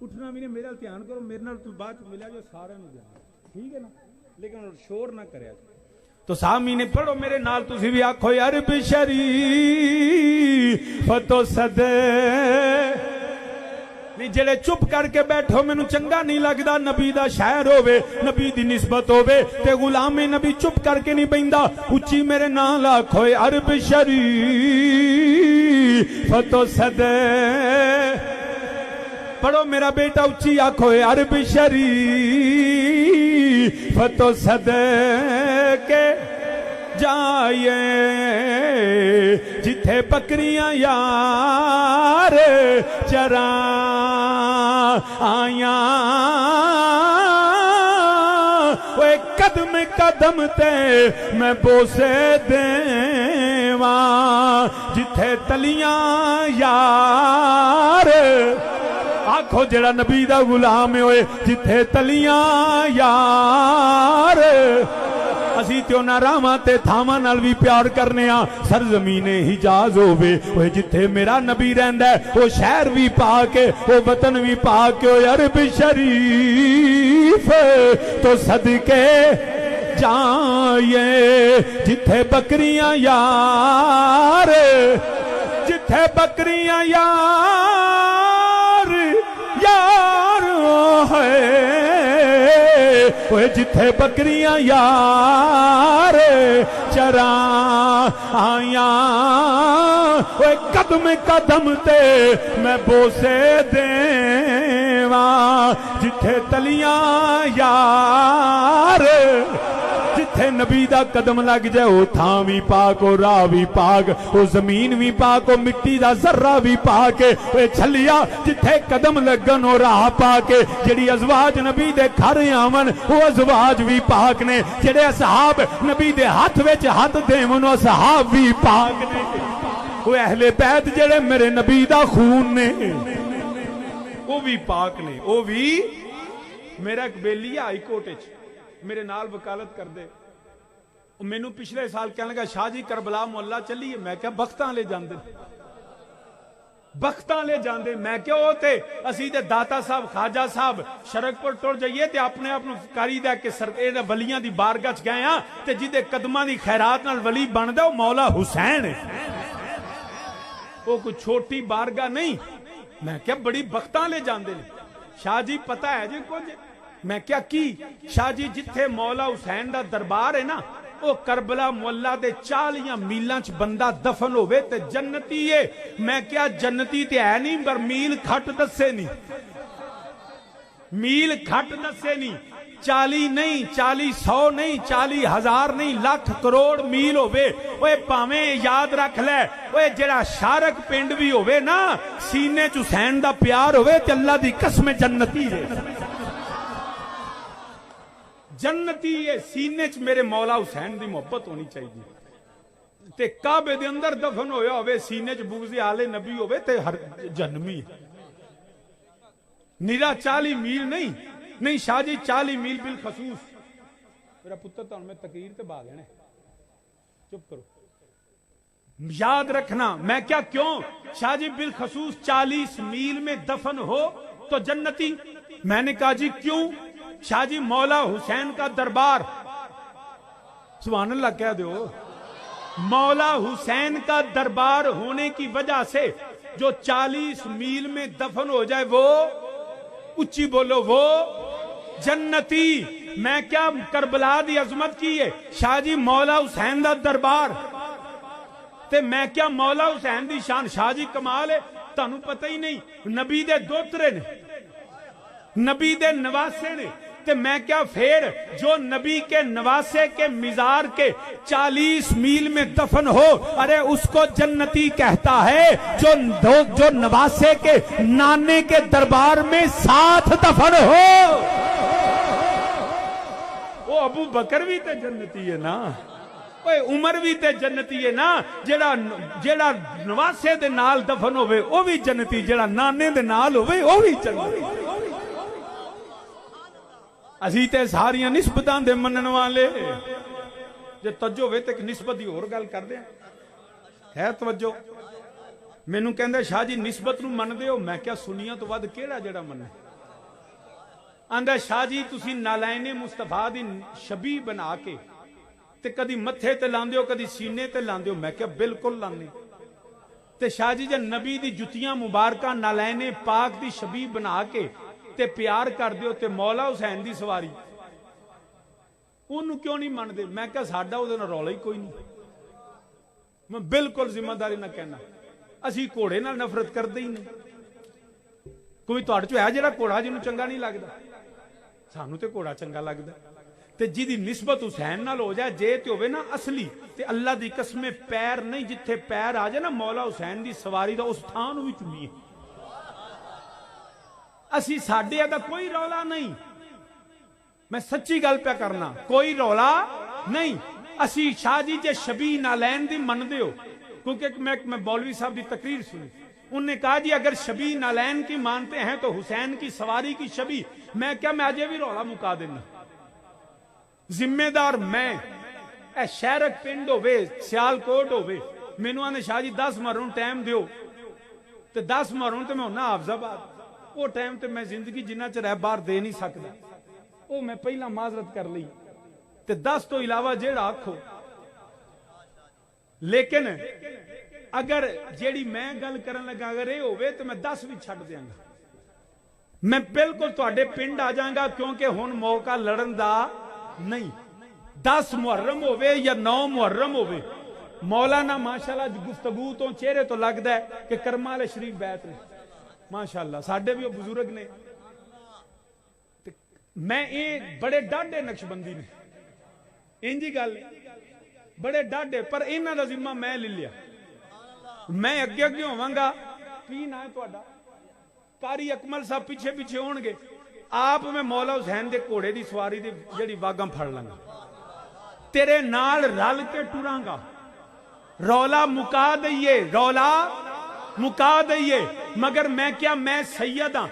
اٹھنا بھی نہیں میرا دھیان کرو میرے نال تو بعد ملیا جو سارے نو دیاں ٹھیک ہے نا لیکن شور نہ کریا تو سامعین پڑھو میرے نال تسی بھی آکھو عرب شریف تو صدے نہیں جڑے چپ کر کے بیٹھو مینوں چنگا نہیں لگدا نبی دا شاعر ہوے نبی دی نسبت ہوے تے غلام نبی چپ کر کے نہیں بیندا اچھی میرے نال آکھو عرب شریف تو صدے پڑھو میرا بیٹا اچھی آکھو عرب شریف تو صدقے جائے جتھے بکریاں یار چران آیاں وہ قدم قدم تے میں بوسے دیواں جتھے تلیاں یار آنکھو جڑا نبی دا غلام ہوئے جتھے تلیاں یار اسی تے انہاں راواں تے تھاواں نال بھی پیار کرنے ہاں سرزمین حجاز ہووے اوے جتھے میرا نبی رہندا ہے او شہر بھی پاک ہے او وطن بھی پاک ہے عرب شریف تو صدقے جائے جتھے بکریاں یار جتھے بکریاں یار ہے اوے جتھے بکریاں یار چران آیاں اوے قدم قدم تے میں بوسے دیواں جتھے تلیاں یار جتھے نبی دا قدم لگ جائے او تھاں بھی پاک او راہ بھی پاک او زمین بھی پاک او مٹی دا ذرہ بھی پاک اے چھلیا جتھے قدم لگن او راہ پاک جڑی ازواج نبی دے گھر آون او ازواج بھی پاک نے جڑے اصحاب نبی دے ہاتھ وچ ہاتھ دیون او اصحاب بھی پاک نے او اہل بیت جڑے میرے نبی دا خون نے او بھی پاک نے او بھی میرا ایک بیلی ہائی کورٹ وچ میرے نال وکالت کر دے مینوں پچھلے سال کہنے لگا شاہ جی کربلا محلہ چلیے میں کہا بختاں لے جاندے میں کہا او تے اسی تے داتا صاحب خواجہ صاحب شرک پر ٹر جائیے تے اپنے آپ کاری دے کے ولیاں دی بارگاہ چ گئے ہاں تے جدے قدماں دی خیرات نال ولی بندا او مولا حسین ہے او کوئی چھوٹی بارگاہ نہیں میں کہا بڑی بختاں لے جاندے شاہ جی پتہ ہے جی کچھ میں کیا کی شاہ جی جتھے مولا حسین دا دربار ہے نا او کربلا مولا دے 40 میلاں چ بندہ دفن ہوئے تے جنتی ہے میں کیا جنتی تے ہے نہیں پر میل کھٹ دسے نہیں 40 نہیں 40 100 نہیں 40 ہزار نہیں لاکھ کروڑ میل ہوئے اوے پاویں یاد رکھ لے اوے جڑا شارک پنڈ بھی ہوئے نا سینے چ حسین دا پیار ہوئے تے اللہ دی قسم جنتی ہے جنتی ہے سینے چ میرے مولا حسین دی محبت ہونی چاہیے تے کعبے دے اندر دفن ہویا ہوئے سینے چ بغض آل نبی ہوئے تے ہر جنمی نیرا 40 میل نہیں شاہ جی 40 میل بالخصوص میرا پتر تو میں تقریر تے باغ ہے چپ کرو یاد رکھنا میں کیا کیوں شاہ جی بالخصوص 40 میل میں دفن ہو تو جنتی میں نے کہا جی کیوں شاہ جی مولا حسین کا دربار سبحان اللہ کہہ دو مولا حسین کا دربار ہونے کی وجہ سے جو 40 میل میں دفن ہو جائے وہ اچھی بولو وہ جنتی میں کیا کربلا دی عظمت کی ہے شاہ جی مولا حسین دا دربار تے میں کیا مولا حسین دی شان شاہ جی کمال ہے تانوں پتہ ہی نہیں نبی دے دوترے نے نبی دے نواسے نے تے میں کیا پھر جو نبی کے نواسے کے مزار کے 40 میل میں دفن ہو ارے اس کو جنتی کہتا ہے جو نواسے کے نانے کے دربار میں ساتھ دفن ہو وہ ابو بکر بھی تے جنتی ہے نا اوے عمر بھی تے جنتی ہے نا، جیڑا نواسے دے نال دفن ہوئے او بھی جنتی، جیڑا نانے دے نال ہوئے او بھی جنتی۔ اسی تے ساریاں نسبتاں دے منن والے، جے توجہ ہوئے تے نسبت دی اور گل کر دیں ہے توجہ۔ مینوں کہندے شاہ جی نسبت نو من دے ہو، میں کیا سنیاں تو ود کیڑا جڑا مننے؟ آندا شاہ جی تسی نالائن مصطفیٰ دی شبیہ بنا کے تے کدی متھے تے لاندے ہو کدی سینے تے لاندے ہو، میں کیا بالکل لانے۔ تے شاہ جی جے نبی دی جتیاں مبارکہ نالائن پاک دی شبیہ بنا کے تے پیار کر دیو تے مولا حسین دی سواری انہوں کیوں نہیں مان دے؟ میں کہا ساڈا او دے نال رولا ہی کوئی نہیں۔ میں بالکل ذمہ داری نہ کہنا، اسی گھوڑے نال نفرت کردے ہی نہیں۔ کوئی تہاڈے چوں ہے جڑا گھوڑا جنوں چنگا نہیں لگدا؟ سانوں تے گھوڑا چنگا لگدا۔ تے جی دی نسبت حسین نال ہو جائے جے تے ہوے نا اصلی، تے اللہ دی قسم پیر نہیں جتھے پیر آ جائے نا مولا حسین دی سواری دا اس تھان وی چومیے۔ اسی ساڈے دا کوئی رولا نہیں، میں سچی گل پہ کرنا، کوئی رولا نہیں۔ اسی شاہ جی جے شبیہ نالین دی من دے ہو، کیونکہ میں مولوی صاحب دی تقریر سنی، انہوں نے کہا جی اگر شبیہ نالین کی مانتے ہیں تو حسین کی سواری کی شبیہ، میں کیا میں آجے بھی رولا مکا دینا۔ ذمہ دار میں، اے شہرک پنڈ ہوئے سیال کوٹ ہوئے، مینوں آنے شاہ جی 10 مروں ٹائم دیو، تے 10 مروں تے میں ہونا حافظ آباد، وہ ٹائم تے میں زندگی جنہ چ رہ بار دے نہیں سکتا، وہ میں پہلا معذرت کر لی، تے 10 تو علاوہ جیڑا آکھو۔ لیکن اگر جیڑی میں گل کرن لگا اگر اے ہوئے تو میں 10 بھی چھڈ دیاں گا، میں بالکل تواڈے پنڈ آ جاں گا، کیونکہ ہن موقع لڑن دا نہیں۔ 10 محرم ہوئے یا 9 محرم ہوئے، مولانا ماشاءاللہ گفتگو تو چہرے تو لگدا ہے کہ کرمال شریف بیت نے، ماشاءاللہ ساڈے بھی بزرگ نے۔ میں یہ بڑے ڈاڈے نقشبندی نے، انجی گل بڑے ڈاڈے، پر انہاں دا ذمہ میں لے لیا، میں اگے اگے ہوواں گا۔ کی نام ہے تہاڈا؟ قاری اکمل صاحب پیچھے پیچھے ہون گے، آپ میں مولا حسین دے گھوڑے دی سواری دی جڑی واگاں پھڑ لنگا، تیرے نال رل کے ٹراں گا، رولا مکا دئیے، رولا مکا دئیے۔ مگر میں کیا میں سید ہاں،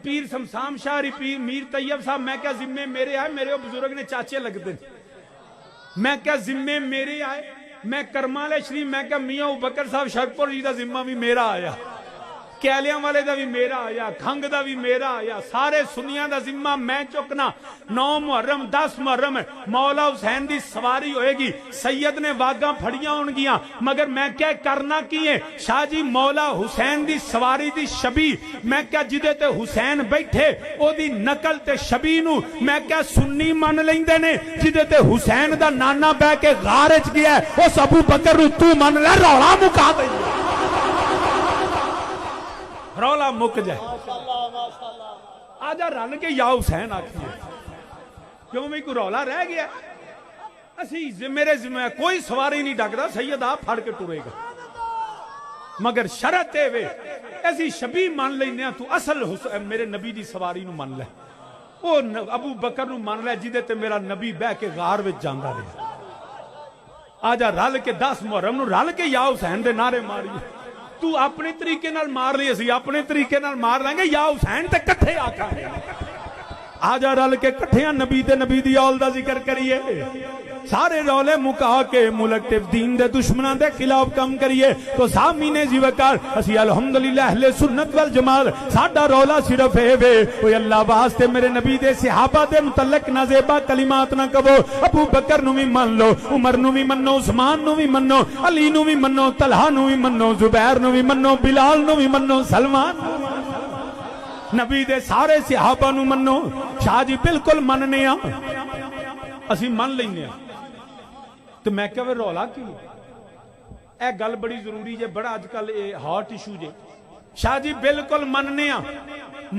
پیر شمسام شاہ پیر میر طیب صاحب، میں کیا ذمے میرے آئے، میرے بزرگ نے چاچے لگتے ہیں، میں کیا ذمے میرے آئے، میں کرمال شریف، میں کیا میاں ابوبکر صاحب شرپور جی دا ذمہ بھی میرا آیا، کیلیاں والے دا بھی میرا آیا، کھنگ دا بھی میرا آیا، سارے سنیاں دا ذمہ میں چکنا۔ 9 محرم 10 محرم مولا حسین دی سواری ہوئے گی، سید نے واگاں پھڑیاں ہون گیاں، مگر میں کیا کرنا کی ہے؟ شاہ جی مولا حسین دی سواری دی شبیہ، میں کیا جدے تے حسین بیٹھے او دی نقل تے شبیہ نو میں کیا سنی من لیندے نے، جدے تے حسین دا نانا بہ کے غارج گیا ہے اس ابو بکر نو تو من لے، رولا مکا دے، رولا مک جائے۔ آجا رن کے یا حسین آکھیے، کیوں بھی کوئی رولا رہ گیا؟ اسی میرے ذمہ کوئی سواری نہیں ڈکدا، سید آپ پھڑ کے ٹرے گا، مگر شرط ہے وے ایسی شبیہ مان لینے تو اصل میرے نبی دی سواری نو مان لے، او ابو بکر نو مان لے جدے تے میرا نبی بہ کے غار وچ جاندا رہے۔ آجا رل کے 10 محرم نو رل کے یا حسین دے نعرے ماریے، تو اپنے طریقے نال مار لی، اسی اپنے طریقے نال مار لیں گے، یا حسین تے کٹھے آکھاں گے۔ آجا رل کے کٹھیاں نبی تے نبی دی اول دا ذکر کریے، سارے رولے مکا کے ملک تے دین دے دشمناں دے خلاف کم کریے۔ تو سامین جی وقار اسی الحمدللہ اہل سنت والجماعت، ساڈا رولا صرف ہے وے کوئی اللہ واسطے میرے نبی دے صحابہ دے متعلق نازیبا کلمات نہ کہو، ابو بکر نو بھی من لو، عمر نو بھی منو، عثمان نو بھی منو، علی نو بھی منو، طلحہ نو بھی منو، زبیر نو بھی منو، بلال نو بھی منو، سلمان نو بھی منو، نبی دے سارے صحابہ نو منو۔ شاہ جی بالکل مننے ہاں، اسی من لینے ہاں، تو میں کہا رولا کی اے گل بڑی ضروری جے، بڑا آج کل ہاٹ ایشو جے۔ شاہ جی بالکل مننے ہاں،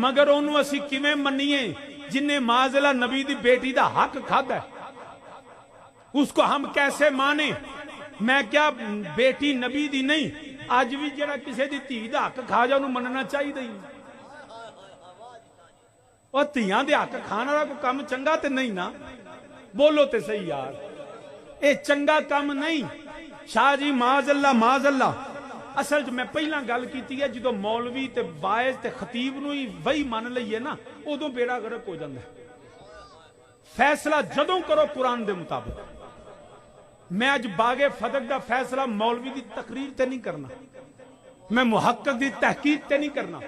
مگر انہوں اسی کیویں منیے جنہیں معاذلہ نبی دی بیٹی دا حق کھادا ہے، اس کو ہم کیسے مانے؟ میں کیا بیٹی نبی دی نہیں، آج بھی جڑا کسے دی تھی دا حق کھا جا انہوں مننا چاہیے دی، اور تیاں دے حق کھانا کو کم چنگا تے نہیں نا، بولو تے صحیح یار، اے چنگا کام نہیں شاہ جی معاذ اللہ اصل میں پہلا گل کیتی ہے جدو مولوی تے باعث تے خطیب نو ہی وہی مان لئیے نا ادو بیڑا غرق ہو جاندہ ہے فیصلہ جدوں کرو قرآن دے مطابق میں اج باغ فدق دا فیصلہ مولوی دی تقریر تے نہیں کرنا میں محقق دی تحقیق تے نہیں کرنا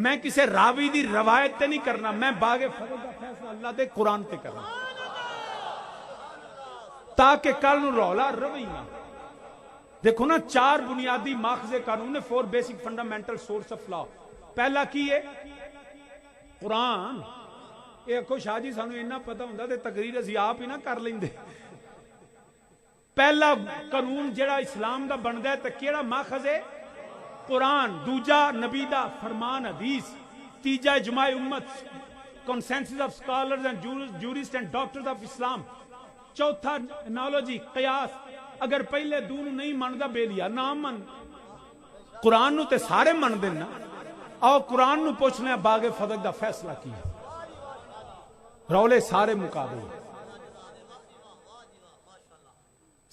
میں کسے راوی دی روایت تے نہیں کرنا میں باغ فدق دا فیصلہ اللہ دے قرآن تے کرنا تاکہ کل نو رولا روی نہ دیکھو نا 4 بنیادی ماخذ قانون 4 basic fundamental source of law پہلا کی ہے قرآن یہ اکھو شاہ جی سانو اتنا پتہ ہوندا تے تقریر اسی آپ ہی نہ کر لیندے پہلا قانون جڑا اسلام دا بندا ہے تے کیڑا ماخذ ہے قرآن دوجا نبی دا فرمان حدیث تیجا اجماع امت consensus of scholars and jurist and doctors of Islam چوتھا انالوجی قیاس اگر پہلے دونوں نہیں مندا بے لیا نہ من قرآن نو تے سارے من دینا آؤ قرآن نو پوچھنے باغ فدق دا فیصلہ کیا رولے سارے مقابلے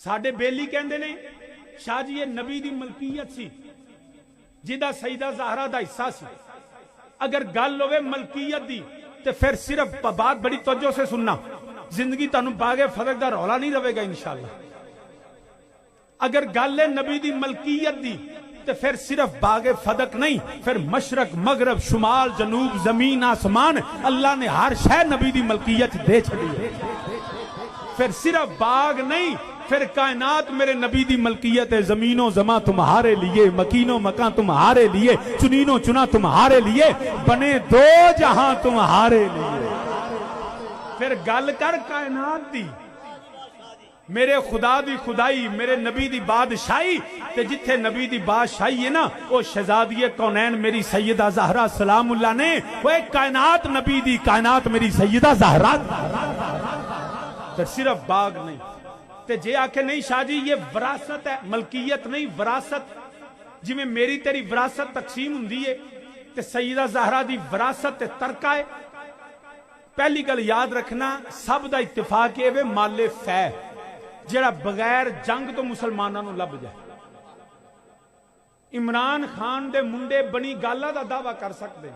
ساڈے بیلی کہندے نے شاہ جی یہ نبی دی ملکیت سی جدا سیدہ زہرا دا حصہ سی اگر گل ہوئے ملکیت دی تے پھر صرف بات بڑی توجہ سے سننا زندگی تانوں باغ فدق دا رولا نہیں رہے گا انشاءاللہ اگر گل ہے نبی دی ملکیت دی تو پھر صرف باغ فدق نہیں پھر مشرق مغرب شمال جنوب زمین آسمان اللہ نے ہر شے نبی دی ملکیت دے چھڑی ہے پھر صرف باغ نہیں پھر کائنات میرے نبی دی ملکیت ہے زمین و زماں تمہارے لیے مکین و مکان تمہارے لیے چنین و چنا تمہارے لیے بنے 2 جہاں تمہارے لیے پھر گل کر کائنات دی میرے خدا دی خدائی میرے نبی دی بادشاہی تے جتھے نبی دی بادشاہی ہے نا وہ شہزادی کونین میری سیدہ زہرا سلام اللہ نے وہ ایک کائنات نبی دی کائنات میری سیدہ زہرا تے صرف باغ نہیں تے جے آکے نہیں شاہ جی یہ وراثت ہے ملکیت نہیں وراثت جی میں میری تیری وراثت تقسیم ہوندی ہے تے سیدہ زہرا دی وراثت تے ترکہ ہے پہلی گل یاد رکھنا سب دا اتفاق ہے مال فے جڑا بغیر جنگ تو مسلمانوں نو لب جائے عمران خان دے منڈے بنی گالا دا دعویٰ کر سکتے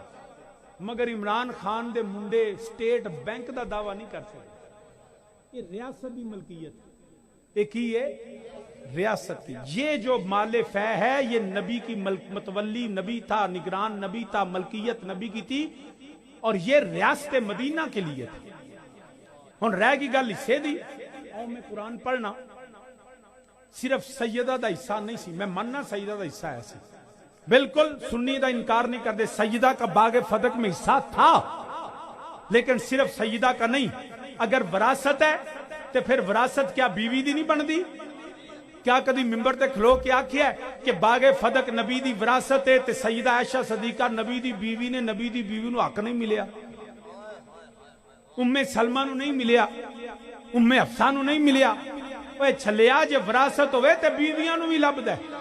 مگر عمران خان دے منڈے سٹیٹ بینک دا دعویٰ نہیں کر سکتے یہ ریاست دی ملکیت ایک ہی ہے ریاست کی یہ جو مال فے ہے یہ نبی کی متولی نبی تھا نگران نبی تھا ملکیت نبی کی تھی اور یہ ریاست مدینہ کے لیے تھی ہن رہ گئی گل اسے دی اور میں قرآن پڑھنا صرف سیدہ دا حصہ نہیں سی میں مننا سیدہ دا حصہ ہے سی بالکل سنی دا انکار نہیں کر دے سیدہ کا باغ فدق میں حصہ تھا لیکن صرف سیدہ کا نہیں اگر وراثت ہے تو پھر وراثت کیا بیوی دی نہیں بن دی کیا کدی ممبر تے کھلو کے آکھیا ہے کہ باغ فدق نبی دی وراثت ہے تے سیدہ عائشہ صدیقہ نبی دی بیوی نے نبی دی بیوی نو حق نہیں ملیا ام سلمہ نو نہیں ملیا ام حفصہ نو نہیں ملیا اوے چھلیا جے وراثت ہوئے تے بیویاں نو بھی لبدا ہے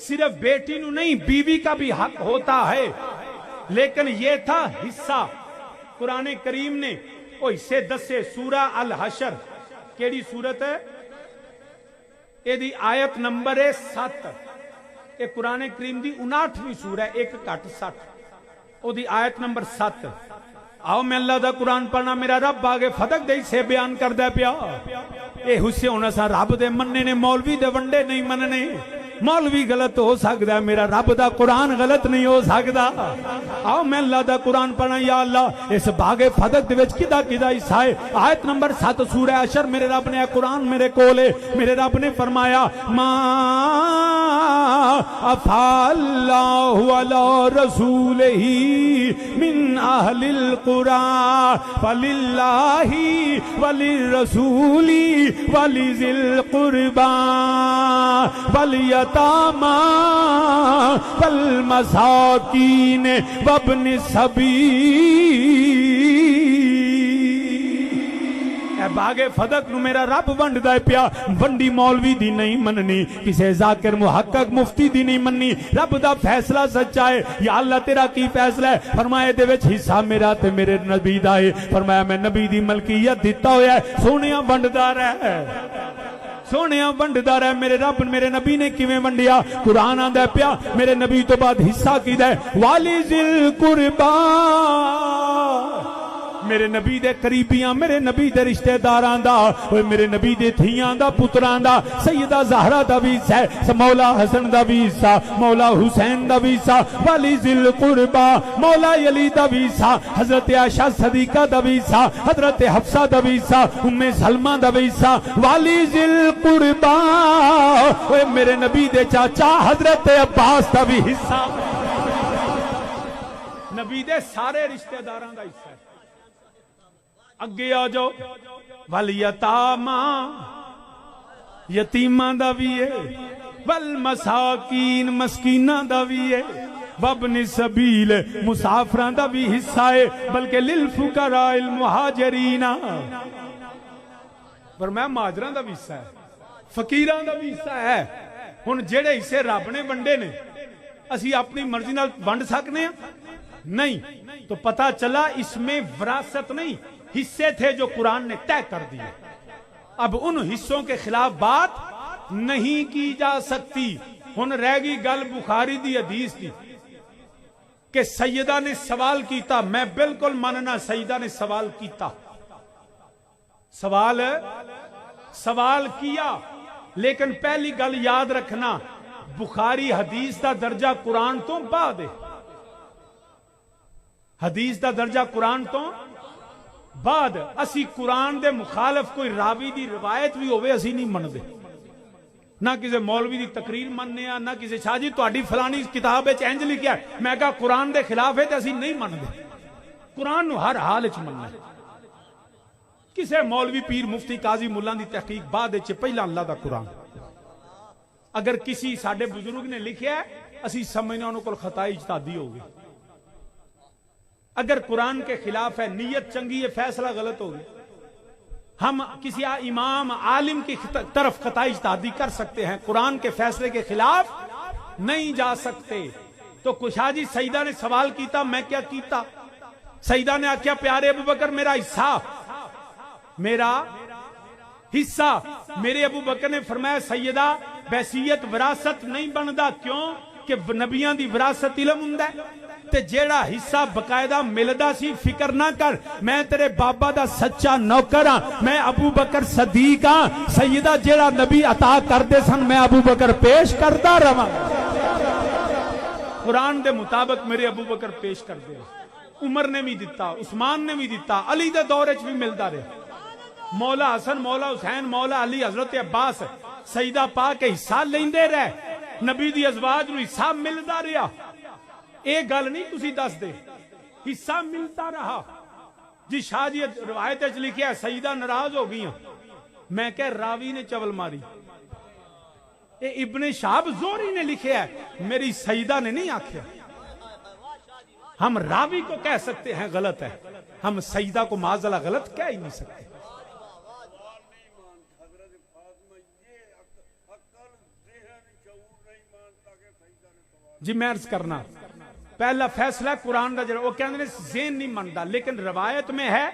صرف بیٹی نو نہیں بیوی کا بھی حق ہوتا ہے لیکن یہ تھا حصہ قرآن کریم نے وہ حصے دسے سورہ الحشر کیڑی سورت ہے یہ دی آیت نمبر 7 یہ قرآن کریم دی 59ویں سورہ 1-60 وہ دی آیت نمبر 7 آؤ میں اللہ دا قرآن پڑھنا میرا رب آگے فدق دے سے بیان کر دے پیا اے حصے ہونا سا رب دے مننے نے مولوی دے ونڈے نہیں مننے مولوی غلط ہو سکتا ہے میرا رب دا قرآن غلط نہیں ہو سکتا آؤ میں اللہ دا قرآن پڑھنا یا اللہ اس باغ فدق دے وچ کدا کدا حصہ ہے آیت نمبر 7 سورہ حشر میرے رب نے قرآن میرے کولے میرے رب نے فرمایا ما افا اللہ علی رسولہ من اہل القرآن فللہ وللرسول ولذی القربى والیتامی والمساکین وابن السبیل اے باغے فدق نو میرا رب ونڈدا پیا، ونڈی مولوی دی نہیں مننی، کسے ذاکر محقق مفتی دی نہیں مننی، رب دا فیصلہ سچا ہے۔ یا اللہ تیرا کی فیصلہ ہے؟ فرمایا دے وچ حصہ میرا تے میرے نبی دا ہے۔ فرمایا میں نبی دی ملکیت دیتا ہویا ہے، سونیاں ونڈدا رہے، سونیاں ونڈدا رہے۔ میرے رب میرے نبی نے کیویں ونڈیا؟ قرآن آندا پیا میرے نبی تو بعد حصہ کیدا ہے، والی ذل قربا، میرے نبی دے قریبیاں، میرے نبی دے رشتہ داراں دا، میرے نبی دے دھیاں دا، پتراں دا، سیدہ زہرا دا بھی حصہ ہے، مولا حسن دا بھی حصہ، مولا حسین دا بھی حصہ، والی ذل قربا، مولا علی دا بھی حصہ، حضرت عائشہ صدیقہ دا بھی حصہ، حضرت حفصہ دا بھی حصہ، ام سلمہ دا بھی حصہ، والی ذل قربا، میرے نبی دے چاچا حضرت عباس دا بھی حصہ، نبی دے سارے رشتہ داراں دا حصہ ہے۔ اگے آ جاؤ، والیتاما، یتیماں دا بھی ہے، والمساکین، مسکیناں دا بھی ہے، وابن السبیل، مسافراں دا بھی حصہ ہے، بلکہ للفقراء المہاجرین، پر میں مہاجراں دا بھی حصہ ہے، فقیراں دا بھی حصہ ہے۔ ہن جڑے حصے رب نے ونڈے نے اسی اپنی مرضی نال ونڈ سکنے ہیں؟ نہیں۔ تو پتہ چلا اس میں وراثت نہیں، حصے تھے جو قرآن نے طے کر دیے، اب ان حصوں کے خلاف بات نہیں کی جا سکتی۔ ہن رہ گئی گل بخاری دی حدیث دی کہ سیدہ نے سوال کیتا، میں بالکل ماننا سیدہ نے سوال کیتا، سوال کیا، لیکن پہلی گل یاد رکھنا بخاری حدیث دا درجہ قرآن تو بعد ہے، حدیث دا درجہ قرآن تو بعد۔ اسی قرآن دے مخالف کوئی راوی دی روایت بھی ہوئے اسی نہیں مندے، نہ کسی مولوی دی تقریر مننے، نہ کسی شاہ جی تہاڈی فلانی کتاب وچ انج لکھیا ہے، میں کہا قرآن دے خلاف ہے تے اسی نہیں مندے، قرآن نو ہر حال وچ مننا ہے۔ کسے مولوی پیر مفتی قاضی ملہ دی تحقیق بعد وچ، پہلا اللہ دا قرآن۔ اگر کسی ساڈے بزرگ نے لکھیا ہے اسی سمجھنا انہوں کو خطا اجتہادی ہوگی، اگر قرآن کے خلاف ہے، نیت چنگی ہے، فیصلہ غلط ہوگی، ہم کسی امام عالم کی طرف خطا اجتہادی کر سکتے ہیں، قرآن کے فیصلے کے خلاف نہیں جا سکتے۔ تو کشا جی سیدہ نے سوال کیتا، میں کیا کیتا؟ سیدہ نے آکھیا پیارے ابو بکر میرا حصہ، میرا حصہ۔ میرے ابو بکر نے فرمایا سیدہ وصیت وراثت نہیں بندا، کیوں کہ نبیاں دی وراثت علم ہوندا ہے، تے جیڑا حصہ بقاعدہ ملدا سی فکر نہ کر، میں تیرے بابا دا سچا نوکر ہاں، میں ابو بکر صدیق ہاں، سیدہ جیڑا نبی عطا کر دے سن میں ابو بکر پیش کردا رہاں، قرآن دے مطابق میرے ابو بکر پیش کر دے۔ عمر نے بھی دیتا، عثمان نے بھی دیتا، علی دے دور وچ بھی ملدا رہا، مولا حسن، مولا حسین، مولا علی، حضرت عباس، سیدہ پاک کے حصہ لیندے رہے، نبی دی ازواج نو حصہ ملدا رہا۔ ایک گل نہیں تسی دس دے، حصہ ملتا رہا۔ جی شاہ جی روایت وچ لکھیا ہے سیدہ ناراض ہو گئی، میں کہ راوی نے چول ماری، اے ابن شہاب زوری نے لکھیا ہے، میری سیدہ نے نہیں آکھیا۔ ہم راوی کو کہہ سکتے ہیں غلط ہے، ہم سیدہ کو معاذاللہ غلط کہہ ہی نہیں سکتے۔ جی میں عرض کرنا پہلا فیصلہ قرآن دا جڑا وہ کہندے نے ذہن نہیں منتا، لیکن روایت میں ہے،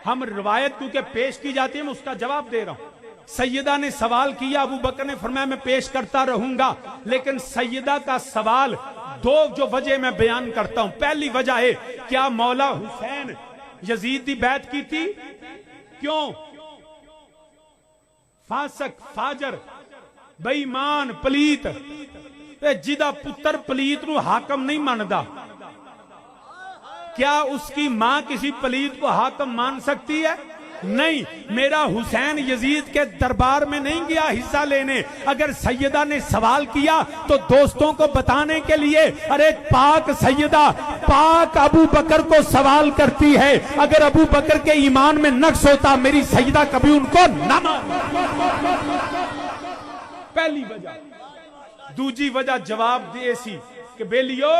ہم روایت کیونکہ پیش کی جاتی ہے میں اس کا جواب دے رہا ہوں۔ سیدہ نے سوال کیا، ابو بکر نے فرمایا میں پیش کرتا رہوں گا، لیکن سیدہ کا سوال دو جو وجہ میں بیان کرتا ہوں۔ پہلی وجہ ہے کیا مولا حسین یزید دی بیعت کی تھی؟ کیوں؟ فاسق، فاجر، بے ایمان، پلیت، جدا پتر پلیت نو حاکم نہیں ماندا، کیا اس کی ماں کسی پلیت کو حاکم مان سکتی ہے؟ نہیں۔ میرا حسین یزید کے دربار میں نہیں گیا حصہ لینے، اگر سیدہ نے سوال کیا تو دوستوں کو بتانے کے لیے، ارے پاک سیدہ پاک ابو بکر کو سوال کرتی ہے، اگر ابو بکر کے ایمان میں نقص ہوتا میری سیدہ کبھی ان کو نہ مان۔ پہلی وجہ۔ دوجی وجہ جواب دے سی کہ بیلیو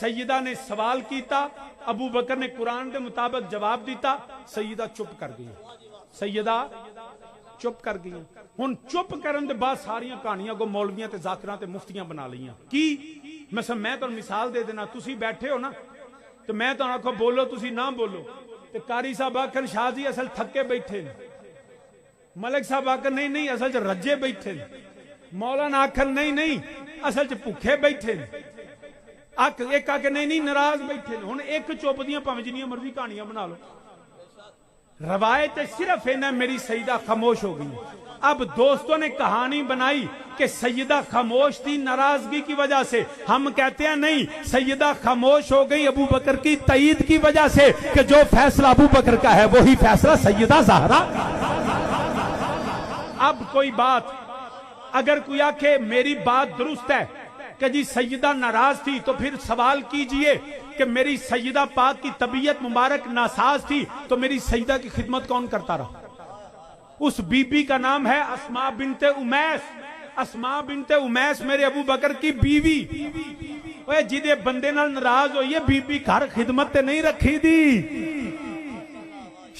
سیدہ نے سوال کیتا، ابو بکر نے قرآن کے مطابق جواب دیتا، سیدہ چپ کر گئی۔ سیدہ چپ کر گئی. ہن چپ کرن دے بعد ساریاں کہانیاں کو مولویاں تے ذاکراں تے مفتیاں بنا لیاں. کی مثلا میں تانوں مثال دے دینا, تسی بیٹھے ہو نا تو میں تانوں آکھو بولو, تسی نہ بولو تے قاری صاحب آکھن شاہ جی اصل تھکے بیٹھے نے, ملک صاحب آکھن نہیں نہیں اصل چ رجے بیٹھے نے, مولانا آکھن نہیں نہیں اصل چ بھوکے بیٹھے نے, ایک آکھے نہیں نہیں ناراض بیٹھے نے. ہن ایک چپ دیاں پاویں جنیاں مرضی کہانیاں بنا لو. روایت صرف ہے نا میری سیدہ خاموش ہو گئی. اب دوستوں نے کہانی بنائی کہ سیدہ خاموش تھی ناراضگی کی وجہ سے. ہم کہتے ہیں نہیں, سیدہ خاموش ہو گئی ابو بکر کی تائید کی وجہ سے کہ جو فیصلہ ابو بکر کا ہے وہی فیصلہ سیدہ زہرا. اب کوئی بات اگر کوئی آکھے میری بات درست ہے کہ جی سیدہ ناراض تھی, تو پھر سوال کیجئے کہ میری سیدہ پاک کی طبیعت مبارک ناساز تھی تو میری سیدہ کی خدمت کون کرتا رہا؟ اس بی بی کا نام ہے اسماء بنت امیس. اسماء بنت امیس میرے ابو بکر کی بیوی. اوے جدے بندے نال ناراض ہوئیے بی بی گھر خدمت تے نہیں رکھی دی.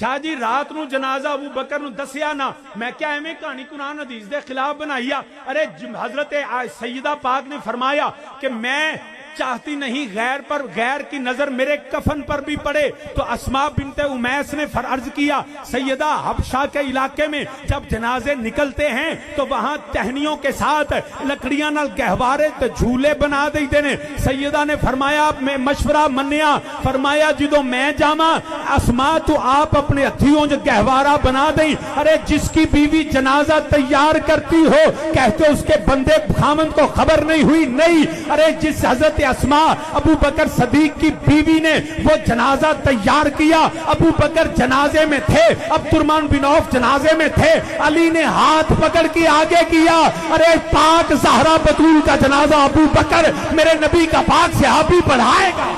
شاہ جی رات نو جنازہ ابو بکر نو دسیا نا, میں کیا ایویں کہانی قرآن حدیث دے خلاف بنائیا. ارے حضرت سیدہ پاک نے فرمایا کہ میں چاہتی نہیں غیر پر غیر کی نظر میرے کفن پر بھی پڑے. تو اسماء بنت امیس نے عرض کیا سیدہ حبشہ کے علاقے میں جب جنازے نکلتے ہیں تو وہاں ٹہنیوں کے ساتھ لکڑیاں نال گہوارے تے جھولے بنا دیتے نے. سیدہ نے فرمایا میں مشورہ منیا, فرمایا جدو میں جاما اسماء تو آپ اپنے ہتھیوں جو گہوارہ بنا دیں. ارے جس کی بیوی جنازہ تیار کرتی ہو کہتے اس کے بندے خامند کو خبر نہیں ہوئی. نہیں, ارے جس حضرت اسماء ابو بکر صدیق کی بیوی نے وہ جنازہ تیار کیا, ابو بکر جنازے میں تھے, عبد الرحمن بن عوف جنازے میں تھے, علی نے ہاتھ پکڑ کے آگے کیا. ارے پاک زہرا بتول کا جنازہ ابو بکر میرے نبی کا پاک صحابی پڑھائے گا.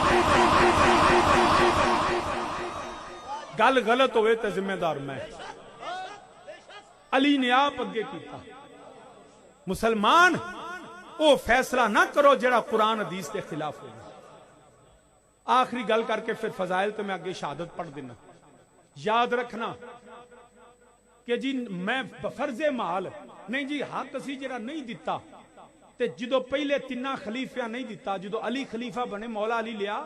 گل غلط ہوئے تو ذمہ دار میں. علی نے آپ اگے کیتا. مسلمان وہ فیصلہ نہ کرو جڑا قرآن حدیث کے خلاف ہو. آخری گل کر کے پھر فضائل تو میں اگے شہادت پڑھ دینا. یاد رکھنا کہ جی میں فرض محال نہیں جی حق اسی جڑا نہیں دیتا تے جدو پہلے تینہ خلیفہ نہیں دیتا, جدو علی خلیفہ بنے مولا علی لیا.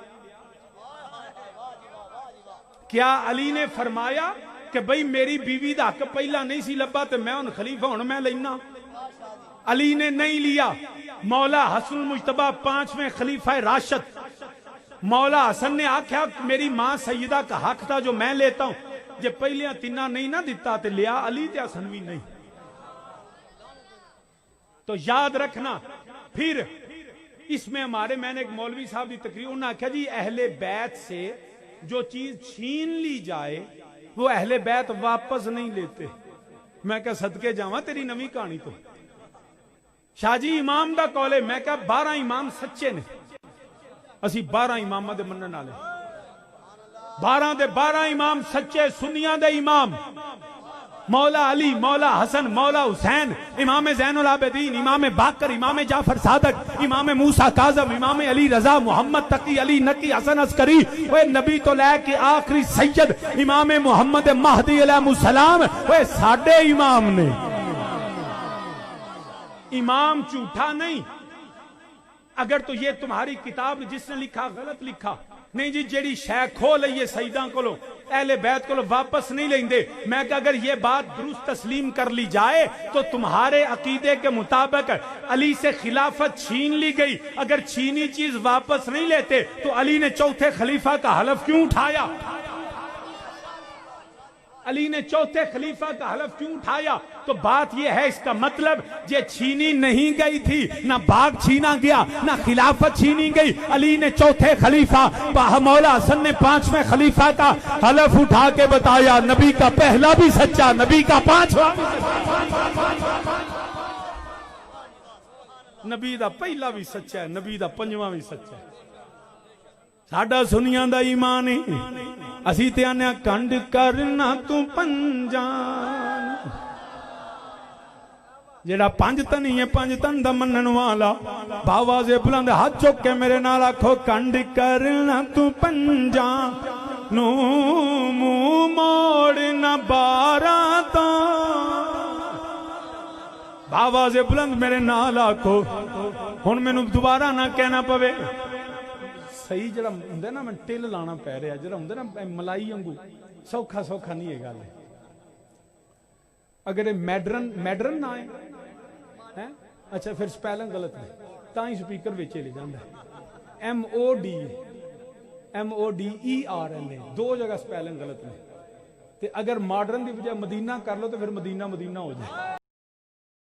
کیا علی نے فرمایا کہ بھئی میری بیوی دا حق پہلا نہیں سی لبا تے میں ان خلیفہ ہوں میں لینا؟ علی نے نہیں لیا. مولا حسن المجتبی 5ویں خلیفہ راشد, مولا حسن نے آکھا میری ماں سیدہ کا حق تھا جو میں لیتا ہوں, جے پہلیاں تینہ نہیں نہ دیتا تے لیا علی تے حسن بھی نہیں. تو یاد رکھنا. پھر اس میں ہمارے میں نے ایک مولوی صاحب کی تقریر, انہوں نے کہا جی اہل بیت سے جو چیز چھین لی جائے وہ اہل بیت واپس نہیں لیتے. میں کہا صدقے جاواں تیری نویں کہانی تو. شاہ جی امام دا قول ہے, میں کہا 12 امام سچے نے, اسی 12 امام دے منن والے, 12 دے 12 امام سچے سنیاں دے امام, مولا علی, مولا حسن, مولا حسین, امام زین العابدین, امام باقر, امام جعفر صادق, امام موسیٰ کاظم, امام علی رضا, محمد تقی, علی نقی, حسن عسکری, وہ نبی تو لے کے آخری سید امام محمد مہدی علیہ السلام, وہ ساڑھے امام نے. امام جھوٹا نہیں. اگر تو یہ تمہاری کتاب جس نے لکھا غلط لکھا, نہیں جی جیڑی شے کھو لئیے سیداں کو لو اہل بیت کو لو واپس نہیں لیں دے. میں کہ اگر یہ بات درست تسلیم کر لی جائے تو تمہارے عقیدے کے مطابق علی سے خلافت چھین لی گئی. اگر چھینی چیز واپس نہیں لیتے تو علی نے چوتھے خلیفہ کا حلف کیوں اٹھایا؟ علی نے چوتھے خلیفہ کا حلف کیوں اٹھایا؟ تو بات یہ ہے, اس کا مطلب یہ چھینی نہیں گئی تھی, نہ باغ چھینا گیا نہ خلافت چھینی گئی. علی نے چوتھے خلیفہ مولا حسن نے 5ویں خلیفہ کا حلف اٹھا کے بتایا نبی کا پہلا بھی سچا, نبی کا 5واں بھی سچا, نبی دا پہلا بھی سچا ہے, نبی دا 5واں بھی سچا ہے. ساڈا سنیاں دا ایمان ہے, اسی تے آنے کنڈ کرنا تو پنجان, جیڑا 5 تن ہی ہے 5 تن دا منن والا, باواز بلند ہاتھ چک کے میرے نال آکھو کنڈ کرنا تو پنجان, نو منہ موڑنا 12 باواز بلند میرے نال آکھو ہن مینوں دوبارہ نہ کہنا پوے صحیح جڑا ہوندا نا میں ٹل لانا پے رہا جڑا ہوندا نا ملائی وانگو سوکھا سوکھا نہیں ہے گل اگر میڈرن نہ ہے اچھا پھر سپیلنگ غلط ہے تاں ہی سپیکر وچ لے جاندا ہے MODERN دو جگہ سپیلنگ غلط ہے تے اگر ماڈرن دی بجائے مدینہ کر لو تو پھر مدینہ ہو جائے